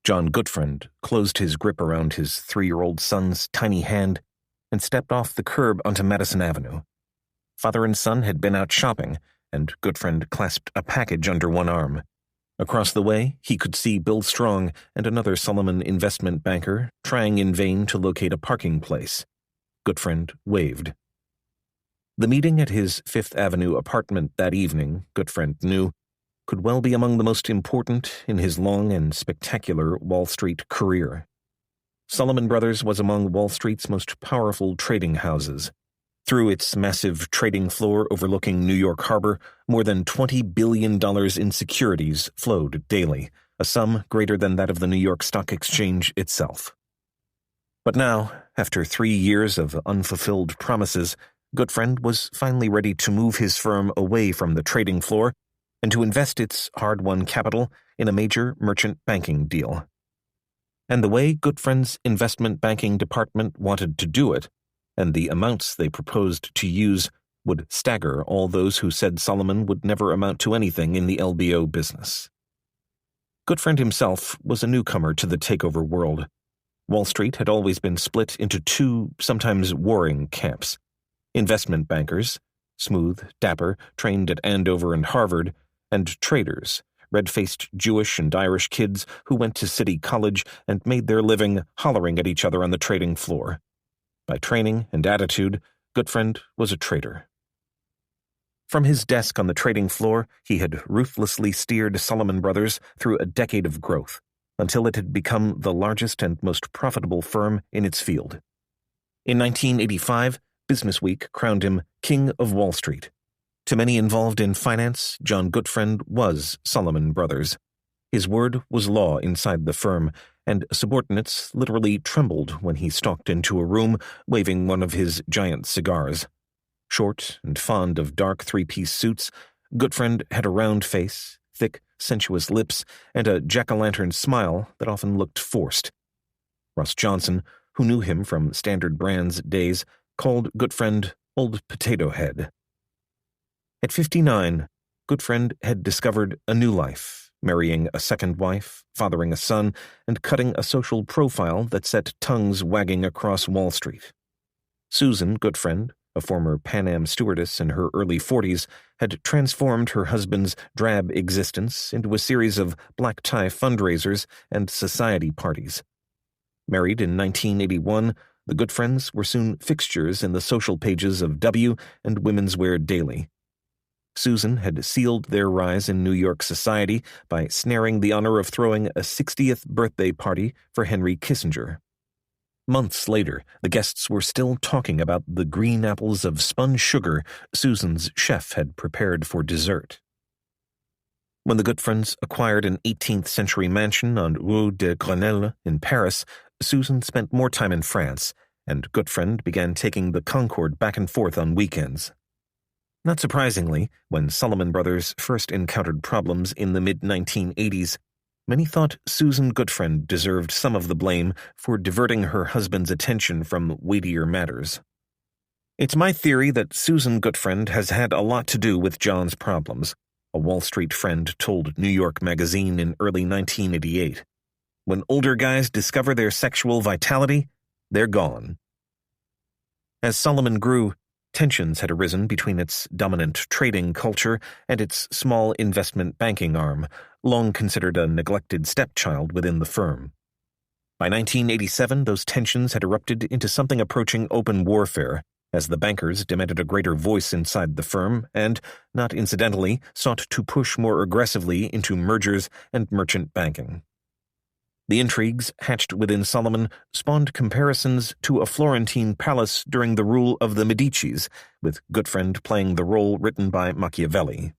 S1: John Gutfriend closed his grip around his 3-year-old son's tiny hand and stepped off the curb onto Madison Avenue. Father and son had been out shopping, and Gutfriend clasped a package under one arm. Across the way, he could see Bill Strong and another Solomon investment banker trying in vain to locate a parking place. Gutfriend waved. The meeting at his Fifth Avenue apartment that evening, Gutfriend knew, could well be among the most important in his long and spectacular Wall Street career. Solomon Brothers was among Wall Street's most powerful trading houses. Through its massive trading floor overlooking New York Harbor, more than $20 billion in securities flowed daily, a sum greater than that of the New York Stock Exchange itself. But now, after 3 years of unfulfilled promises, Goodfriend was finally ready to move his firm away from the trading floor and to invest its hard-won capital in a major merchant banking deal. And the way Goodfriend's investment banking department wanted to do it, and the amounts they proposed to use, would stagger all those who said Solomon would never amount to anything in the LBO business. Goodfriend himself was a newcomer to the takeover world. Wall Street had always been split into two, sometimes warring camps. Investment bankers, smooth, dapper, trained at Andover and Harvard, and traders, red-faced Jewish and Irish kids who went to City College and made their living hollering at each other on the trading floor. By training and attitude, Goodfriend was a trader. From his desk on the trading floor, he had ruthlessly steered Solomon Brothers through a decade of growth, until it had become the largest and most profitable firm in its field. In 1985, Businessweek crowned him King of Wall Street. To many involved in finance, John Goodfriend was Solomon Brothers. His word was law inside the firm, and subordinates literally trembled when he stalked into a room waving one of his giant cigars. Short and fond of dark three-piece suits, Goodfriend had a round face, thick, sensuous lips, and a jack-o'-lantern smile that often looked forced. Russ Johnson, who knew him from Standard Brands days, called Goodfriend Old Potato Head. At 59, Goodfriend had discovered a new life, marrying a second wife, fathering a son, and cutting a social profile that set tongues wagging across Wall Street. Susan Goodfriend, a former Pan Am stewardess in her early 40s, had transformed her husband's drab existence into a series of black-tie fundraisers and society parties. Married in 1981, the Goodfriends were soon fixtures in the social pages of W and Women's Wear Daily. Susan had sealed their rise in New York society by snaring the honor of throwing a 60th birthday party for Henry Kissinger. Months later, the guests were still talking about the green apples of spun sugar Susan's chef had prepared for dessert. When the Goodfriends acquired an 18th-century mansion on Rue de Grenelle in Paris, Susan spent more time in France, and Goodfriend began taking the Concorde back and forth on weekends. Not surprisingly, when Solomon Brothers first encountered problems in the mid-1980s, many thought Susan Goodfriend deserved some of the blame for diverting her husband's attention from weightier matters. "It's my theory that Susan Goodfriend has had a lot to do with John's problems," a Wall Street friend told New York Magazine in early 1988. "When older guys discover their sexual vitality, they're gone." As Solomon grew, tensions had arisen between its dominant trading culture and its small investment banking arm, long considered a neglected stepchild within the firm. By 1987, those tensions had erupted into something approaching open warfare, as the bankers demanded a greater voice inside the firm and, not incidentally, sought to push more aggressively into mergers and merchant banking. The intrigues hatched within Solomon spawned comparisons to a Florentine palace during the rule of the Medicis, with Goodfriend playing the role written by Machiavelli.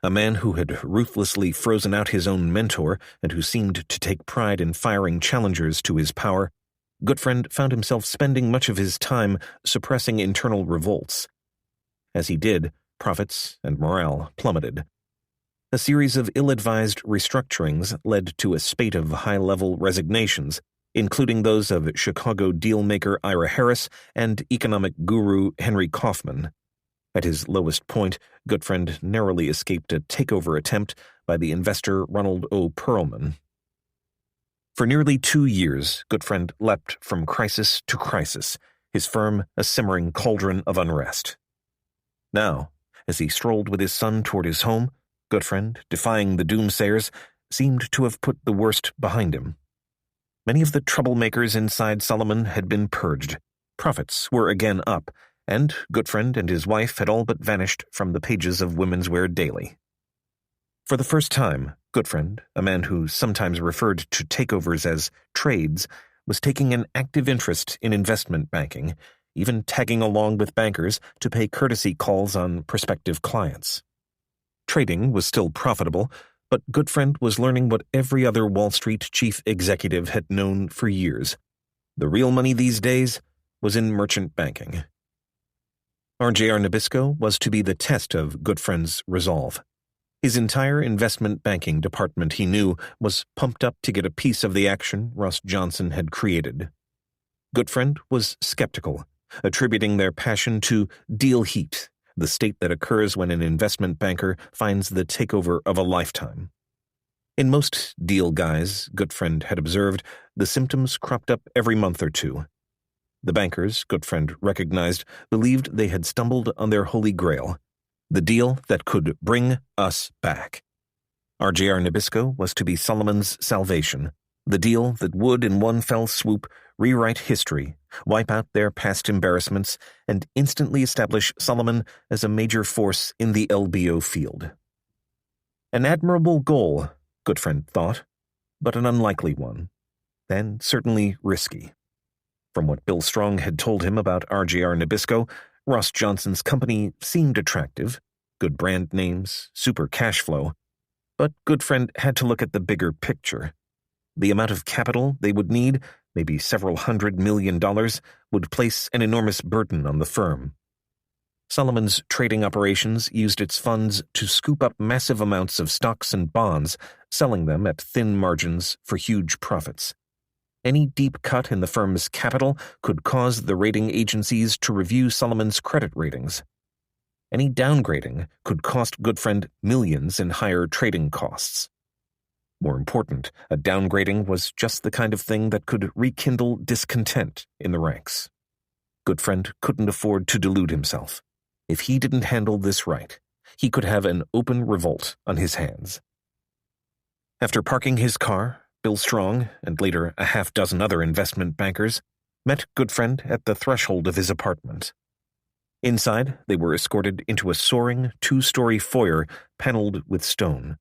S1: A man who had ruthlessly frozen out his own mentor and who seemed to take pride in firing challengers to his power, Goodfriend found himself spending much of his time suppressing internal revolts. As he did, profits and morale plummeted. A series of ill-advised restructurings led to a spate of high-level resignations, including those of Chicago dealmaker Ira Harris and economic guru Henry Kaufman. At his lowest point, Goodfriend narrowly escaped a takeover attempt by the investor Ronald O. Perlman. For nearly 2 years, Goodfriend leapt from crisis to crisis, his firm a simmering cauldron of unrest. Now, as he strolled with his son toward his home, Goodfriend, defying the doomsayers, seemed to have put the worst behind him. Many of the troublemakers inside Solomon had been purged. Profits were again up, and Goodfriend and his wife had all but vanished from the pages of Women's Wear Daily. For the first time, Goodfriend, a man who sometimes referred to takeovers as trades, was taking an active interest in investment banking, even tagging along with bankers to pay courtesy calls on prospective clients. Trading was still profitable, but Goodfriend was learning what every other Wall Street chief executive had known for years. The real money these days was in merchant banking. RJR Nabisco was to be the test of Goodfriend's resolve. His entire investment banking department, he knew, was pumped up to get a piece of the action Russ Johnson had created. Goodfriend was skeptical, attributing their passion to deal heat, the state that occurs when an investment banker finds the takeover of a lifetime. In most deal guys, Goodfriend had observed, the symptoms cropped up every month or two. The bankers, Goodfriend recognized, believed they had stumbled on their holy grail, the deal that could bring us back. RJR Nabisco was to be Solomon's salvation, the deal that would, in one fell swoop, rewrite history, wipe out their past embarrassments, and instantly establish Solomon as a major force in the LBO field. An admirable goal, Goodfriend thought, but an unlikely one, and certainly risky. From what Bill Strong had told him about RJR Nabisco, Ross Johnson's company seemed attractive, good brand names, super cash flow, but Goodfriend had to look at the bigger picture. The amount of capital they would need, maybe several $100 million, would place an enormous burden on the firm. Solomon's trading operations used its funds to scoop up massive amounts of stocks and bonds, selling them at thin margins for huge profits. Any deep cut in the firm's capital could cause the rating agencies to review Solomon's credit ratings. Any downgrading could cost Goodfriend millions in higher trading costs. More important, a downgrading was just the kind of thing that could rekindle discontent in the ranks. Goodfriend couldn't afford to delude himself. If he didn't handle this right, he could have an open revolt on his hands. After parking his car, Bill Strong, and later a half-dozen other investment bankers, met Goodfriend at the threshold of his apartment. Inside, they were escorted into a soaring, two-story foyer paneled with stone.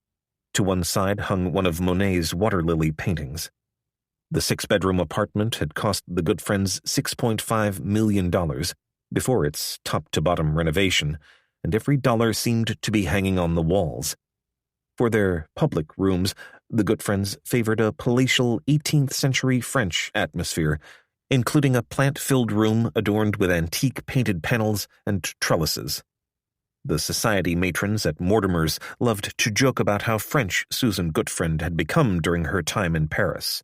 S1: To one side hung one of Monet's water lily paintings. The six-bedroom apartment had cost the Goodfriends $6.5 million before its top-to-bottom renovation, and every dollar seemed to be hanging on the walls. For their public rooms, the Goodfriends favored a palatial 18th-century French atmosphere, including a plant-filled room adorned with antique painted panels and trellises. The society matrons at Mortimer's loved to joke about how French Susan Goodfriend had become during her time in Paris.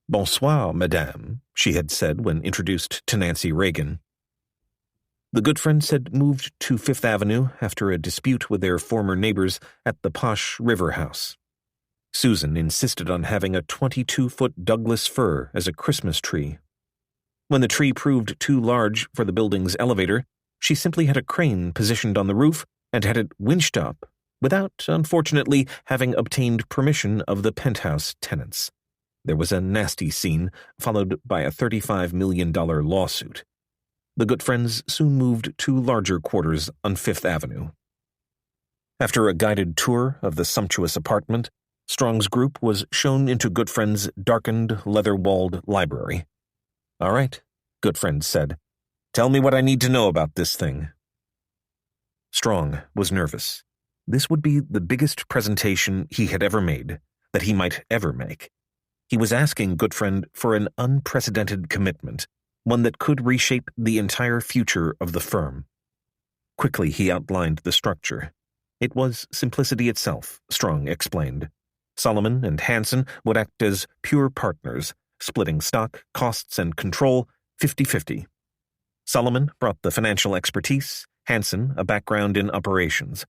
S1: "Bonsoir, madame," she had said when introduced to Nancy Reagan. The Goodfriends had moved to Fifth Avenue after a dispute with their former neighbors at the posh River House. Susan insisted on having a 22-foot Douglas fir as a Christmas tree. When the tree proved too large for the building's elevator, she simply had a crane positioned on the roof and had it winched up, without, unfortunately, having obtained permission of the penthouse tenants. There was a nasty scene, followed by a $35 million lawsuit. The Goodfriends soon moved to larger quarters on Fifth Avenue. After a guided tour of the sumptuous apartment, Strong's group was shown into Goodfriend's darkened, leather-walled library. "All right," Goodfriend said. "Tell me what I need to know about this thing." Strong was nervous. This would be the biggest presentation he had ever made, that he might ever make. He was asking Goodfriend for an unprecedented commitment, one that could reshape the entire future of the firm. Quickly he outlined the structure. It was simplicity itself, Strong explained. Solomon and Hansen would act as pure partners, splitting stock, costs, and control 50-50. Solomon brought the financial expertise, Hansen a background in operations.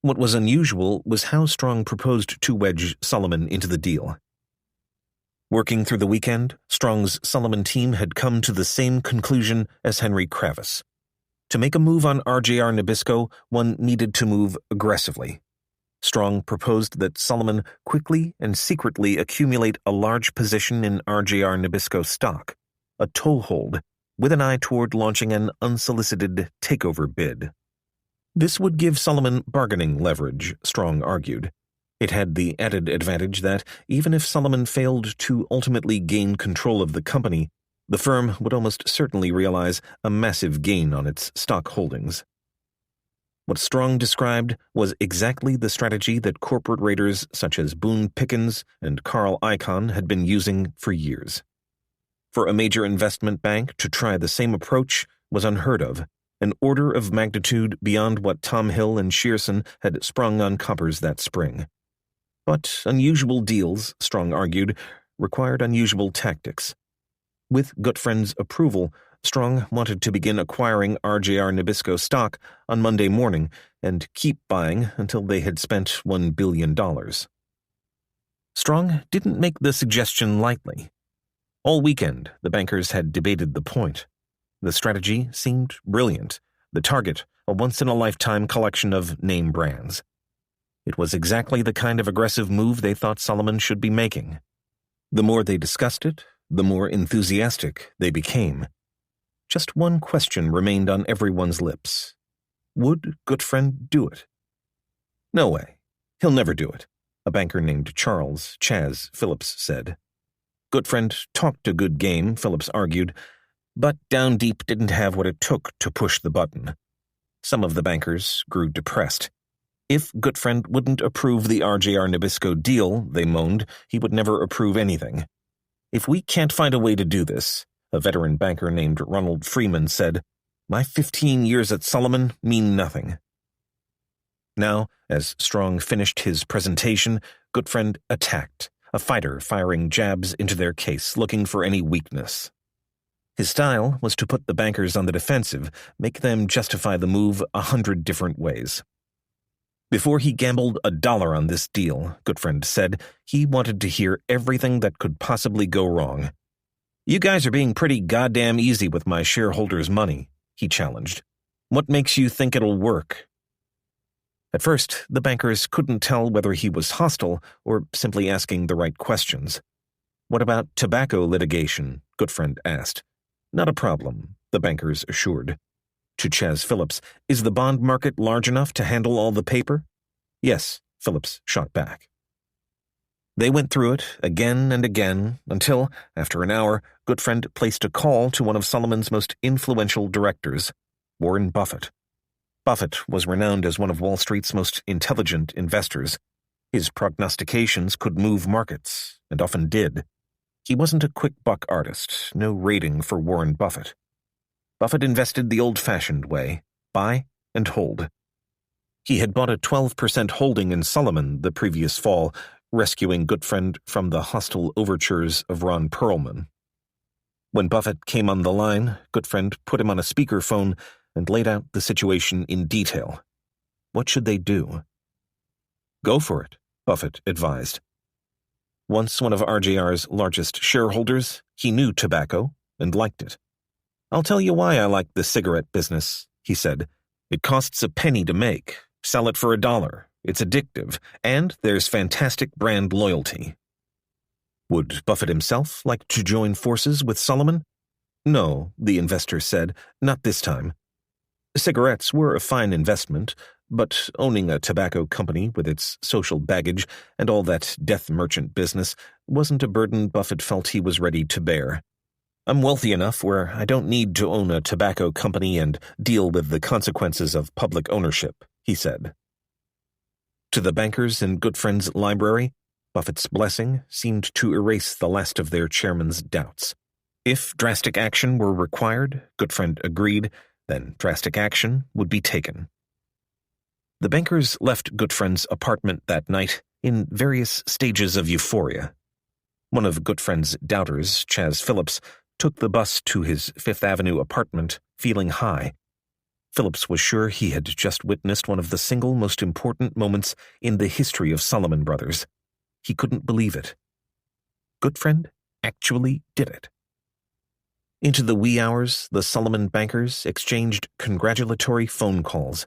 S1: What was unusual was how Strong proposed to wedge Solomon into the deal. Working through the weekend, Strong's Solomon team had come to the same conclusion as Henry Kravis. To make a move on RJR Nabisco, one needed to move aggressively. Strong proposed that Solomon quickly and secretly accumulate a large position in RJR Nabisco stock, a toehold, with an eye toward launching an unsolicited takeover bid. This would give Solomon bargaining leverage, Strong argued. It had the added advantage that, even if Solomon failed to ultimately gain control of the company, the firm would almost certainly realize a massive gain on its stock holdings. What Strong described was exactly the strategy that corporate raiders such as Boone Pickens and Carl Icahn had been using for years. For a major investment bank to try the same approach was unheard of, an order of magnitude beyond what Tom Hill and Shearson had sprung on coppers that spring. But unusual deals, Strong argued, required unusual tactics. With Gutfriend's approval, Strong wanted to begin acquiring RJR Nabisco stock on Monday morning and keep buying until they had spent $1 billion. Strong didn't make the suggestion lightly. All weekend, the bankers had debated the point. The strategy seemed brilliant, the target a once-in-a-lifetime collection of name brands. It was exactly the kind of aggressive move they thought Solomon should be making. The more they discussed it, the more enthusiastic they became. Just one question remained on everyone's lips. Would Gutfriend do it? No way. He'll never do it, a banker named Charles Chaz Phillips said. Gutfriend talked a good game, Phillips argued, but down deep didn't have what it took to push the button. Some of the bankers grew depressed. If Gutfriend wouldn't approve the RJR Nabisco deal, they moaned, he would never approve anything. If we can't find a way to do this, a veteran banker named Ronald Freeman said, my 15 years at Solomon mean nothing. Now, as Strong finished his presentation, Gutfriend attacked, a fighter firing jabs into their case, looking for any weakness. His style was to put the bankers on the defensive, make them justify the move 100 different ways. Before he gambled $1 on this deal, Gutfriend said, he wanted to hear everything that could possibly go wrong. You guys are being pretty goddamn easy with my shareholders' money, he challenged. What makes you think it'll work? At first, the bankers couldn't tell whether he was hostile or simply asking the right questions. What about tobacco litigation? Gutfriend asked. Not a problem, the bankers assured. To Chaz Phillips, is the bond market large enough to handle all the paper? Yes, Phillips shot back. They went through it again and again until, after an hour, Gutfriend placed a call to one of Solomon's most influential directors, Warren Buffett. Buffett was renowned as one of Wall Street's most intelligent investors. His prognostications could move markets, and often did. He wasn't a quick-buck artist, no rating for Warren Buffett. Buffett invested the old-fashioned way, buy and hold. He had bought a 12% holding in Solomon the previous fall, rescuing Gutfriend from the hostile overtures of Ron Perlman. When Buffett came on the line, Gutfriend put him on a speakerphone and laid out the situation in detail. What should they do? Go for it, Buffett advised. Once one of RJR's largest shareholders, he knew tobacco and liked it. I'll tell you why I like the cigarette business, he said. It costs a penny to make. Sell it for $1. It's addictive, and there's fantastic brand loyalty. Would Buffett himself like to join forces with Solomon? No, the investor said, not this time. Cigarettes were a fine investment, but owning a tobacco company with its social baggage and all that death merchant business wasn't a burden Buffett felt he was ready to bear. I'm wealthy enough where I don't need to own a tobacco company and deal with the consequences of public ownership, he said. To the bankers in Gutfriend's library, Buffett's blessing seemed to erase the last of their chairman's doubts. If drastic action were required, Gutfriend agreed, then drastic action would be taken. The bankers left Gutfriend's apartment that night in various stages of euphoria. One of Gutfriend's doubters, Chaz Phillips, took the bus to his Fifth Avenue apartment, feeling high. Phillips was sure he had just witnessed one of the single most important moments in the history of Solomon Brothers. He couldn't believe it. Gutfriend actually did it. Into the wee hours, the Solomon bankers exchanged congratulatory phone calls.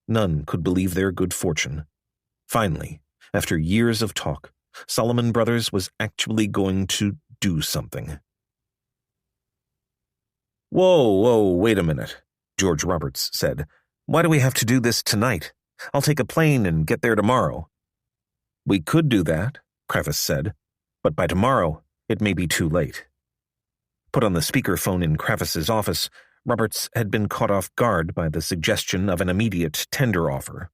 S1: None could believe their good fortune. Finally, after years of talk, Solomon Brothers was actually going to do something. Whoa, wait a minute, George Roberts said. Why do we have to do this tonight? I'll take a plane and get there tomorrow. We could do that, Kravis said, but by tomorrow it may be too late. Put on the speakerphone in Kravis's office, Roberts had been caught off guard by the suggestion of an immediate tender offer.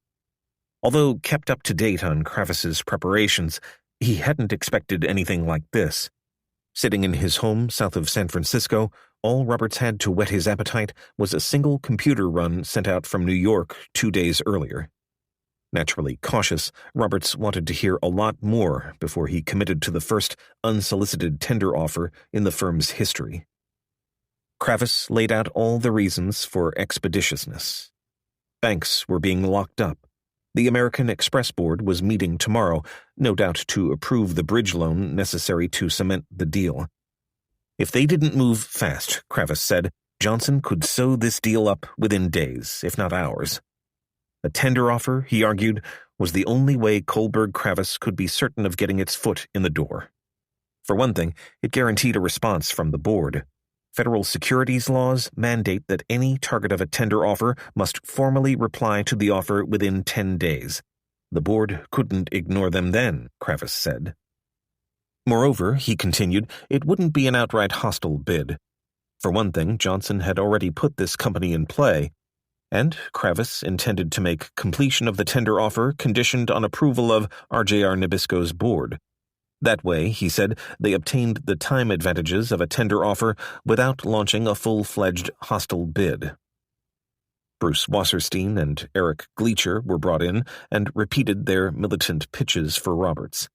S1: Although kept up to date on Kravis's preparations, he hadn't expected anything like this. Sitting in his home south of San Francisco, all Roberts had to whet his appetite was a single computer run sent out from New York 2 days earlier. Naturally cautious, Roberts wanted to hear a lot more before he committed to the first unsolicited tender offer in the firm's history. Kravis laid out all the reasons for expeditiousness. Banks were being locked up. The American Express Board was meeting tomorrow, no doubt to approve the bridge loan necessary to cement the deal. If they didn't move fast, Kravis said, Johnson could sew this deal up within days, if not hours. A tender offer, he argued, was the only way Kohlberg-Kravis could be certain of getting its foot in the door. For one thing, it guaranteed a response from the board. Federal securities laws mandate that any target of a tender offer must formally reply to the offer within 10 days. The board couldn't ignore them then, Kravis said. Moreover, he continued, it wouldn't be an outright hostile bid. For one thing, Johnson had already put this company in play, and Kravis intended to make completion of the tender offer conditioned on approval of RJR Nabisco's board. That way, he said, they obtained the time advantages of a tender offer without launching a full-fledged hostile bid. Bruce Wasserstein and Eric Gleacher were brought in and repeated their militant pitches for Roberts.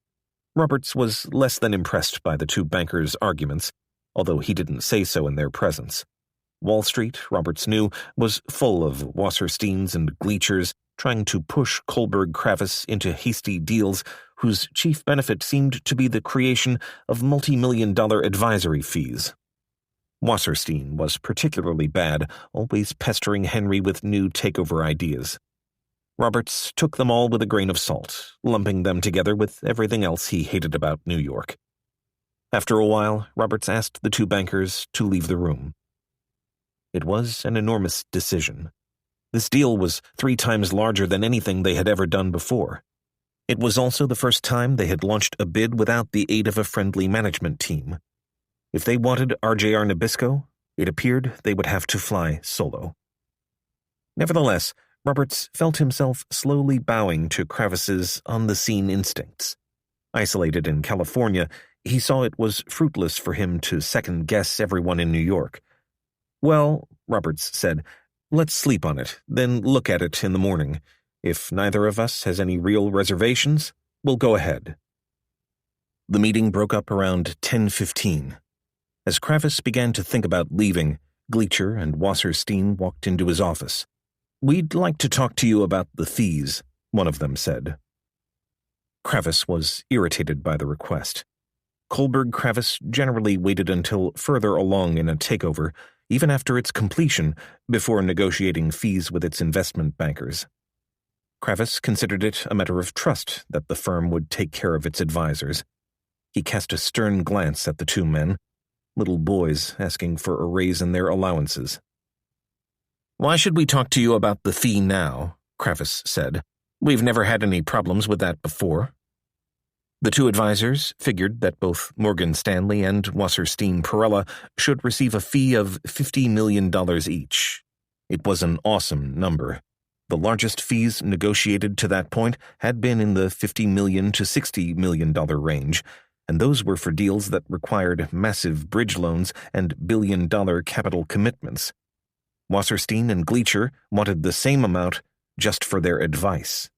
S1: Roberts was less than impressed by the two bankers' arguments, although he didn't say so in their presence. Wall Street, Roberts knew, was full of Wassersteins and Gleachers trying to push Kohlberg-Kravis into hasty deals whose chief benefit seemed to be the creation of multi-million-dollar advisory fees. Wasserstein was particularly bad, always pestering Henry with new takeover ideas. Roberts took them all with a grain of salt, lumping them together with everything else he hated about New York. After a while, Roberts asked the two bankers to leave the room. It was an enormous decision. This deal was 3 times larger than anything they had ever done before. It was also the first time they had launched a bid without the aid of a friendly management team. If they wanted RJR Nabisco, it appeared they would have to fly solo. Nevertheless, Roberts felt himself slowly bowing to Kravis's on-the-scene instincts. Isolated in California, he saw it was fruitless for him to second-guess everyone in New York. Well, Roberts said, let's sleep on it, then look at it in the morning. If neither of us has any real reservations, we'll go ahead. The meeting broke up around 10:15. As Kravis began to think about leaving, Gleacher and Wasserstein walked into his office. We'd like to talk to you about the fees, one of them said. Kravis was irritated by the request. Kohlberg-Kravis generally waited until further along in a takeover, even after its completion, before negotiating fees with its investment bankers. Kravis considered it a matter of trust that the firm would take care of its advisors. He cast a stern glance at the two men, little boys asking for a raise in their allowances. Why should we talk to you about the fee now? Kravis said. We've never had any problems with that before. The two advisors figured that both Morgan Stanley and Wasserstein Perella should receive a fee of $50 million each. It was an awesome number. The largest fees negotiated to that point had been in the $50 million to $60 million range, and those were for deals that required massive bridge loans and billion-dollar capital commitments. Wasserstein and Gleacher wanted the same amount just for their advice.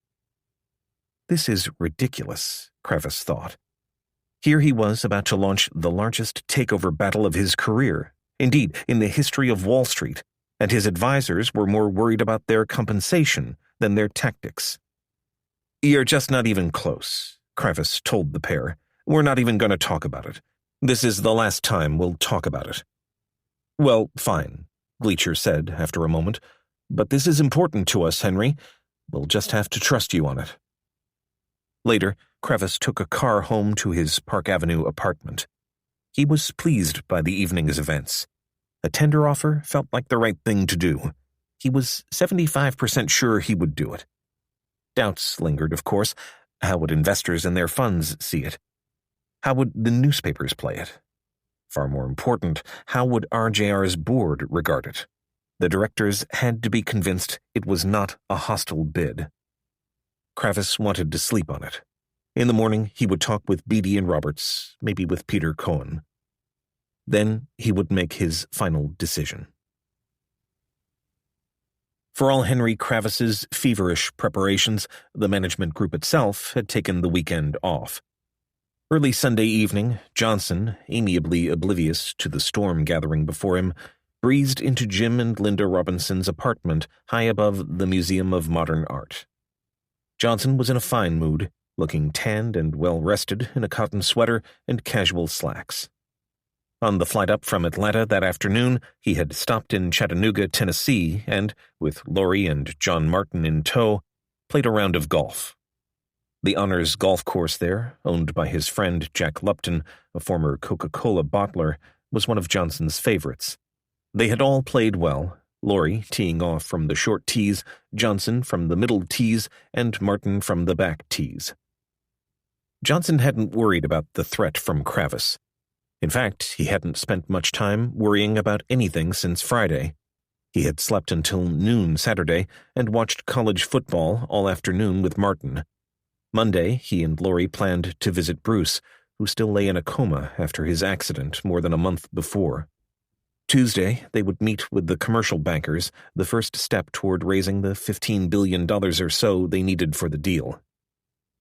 S1: This is ridiculous, Kravis thought. Here he was about to launch the largest takeover battle of his career, indeed, in the history of Wall Street, and his advisors were more worried about their compensation than their tactics. You're just not even close, Kravis told the pair. We're not even going to talk about it. This is the last time we'll talk about it. Well, fine, Gleacher said after a moment, but this is important to us, Henry. We'll just have to trust you on it. Later, Kravis took a car home to his Park Avenue apartment. He was pleased by the evening's events. A tender offer felt like the right thing to do. He was 75% sure he would do it. Doubts lingered, of course. How would investors and their funds see it? How would the newspapers play it? Far more important, how would RJR's board regard it? The directors had to be convinced it was not a hostile bid. Kravis wanted to sleep on it. In the morning, he would talk with Beatty and Roberts, maybe with Peter Cohen. Then he would make his final decision. For all Henry Kravis's feverish preparations, the management group itself had taken the weekend off. Early Sunday evening, Johnson, amiably oblivious to the storm gathering before him, breezed into Jim and Linda Robinson's apartment high above the Museum of Modern Art. Johnson was in a fine mood, looking tanned and well-rested in a cotton sweater and casual slacks. On the flight up from Atlanta that afternoon, he had stopped in Chattanooga, Tennessee, and, with Laurie and John Martin in tow, played a round of golf. The Honors Golf Course there, owned by his friend Jack Lupton, a former Coca-Cola bottler, was one of Johnson's favorites. They had all played well, Laurie teeing off from the short tees, Johnson from the middle tees, and Martin from the back tees. Johnson hadn't worried about the threat from Kravis. In fact, he hadn't spent much time worrying about anything since Friday. He had slept until noon Saturday and watched college football all afternoon with Martin. Monday, he and Laurie planned to visit Bruce, who still lay in a coma after his accident more than a month before. Tuesday, they would meet with the commercial bankers, the first step toward raising the $15 billion or so they needed for the deal.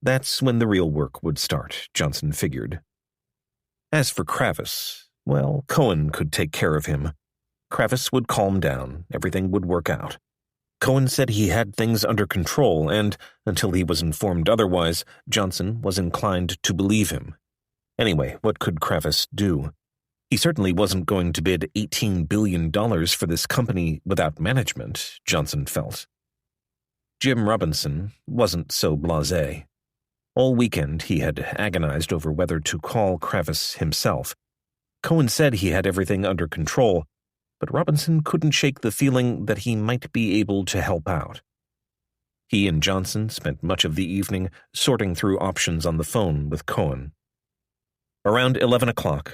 S1: That's when the real work would start, Johnson figured. As for Kravis, well, Cohen could take care of him. Kravis would calm down, everything would work out. Cohen said he had things under control, and, until he was informed otherwise, Johnson was inclined to believe him. Anyway, what could Kravis do? He certainly wasn't going to bid $18 billion for this company without management, Johnson felt. Jim Robinson wasn't so blasé. All weekend he had agonized over whether to call Kravis himself. Cohen said he had everything under control, but Robinson couldn't shake the feeling that he might be able to help out. He and Johnson spent much of the evening sorting through options on the phone with Cohen. Around 11 o'clock,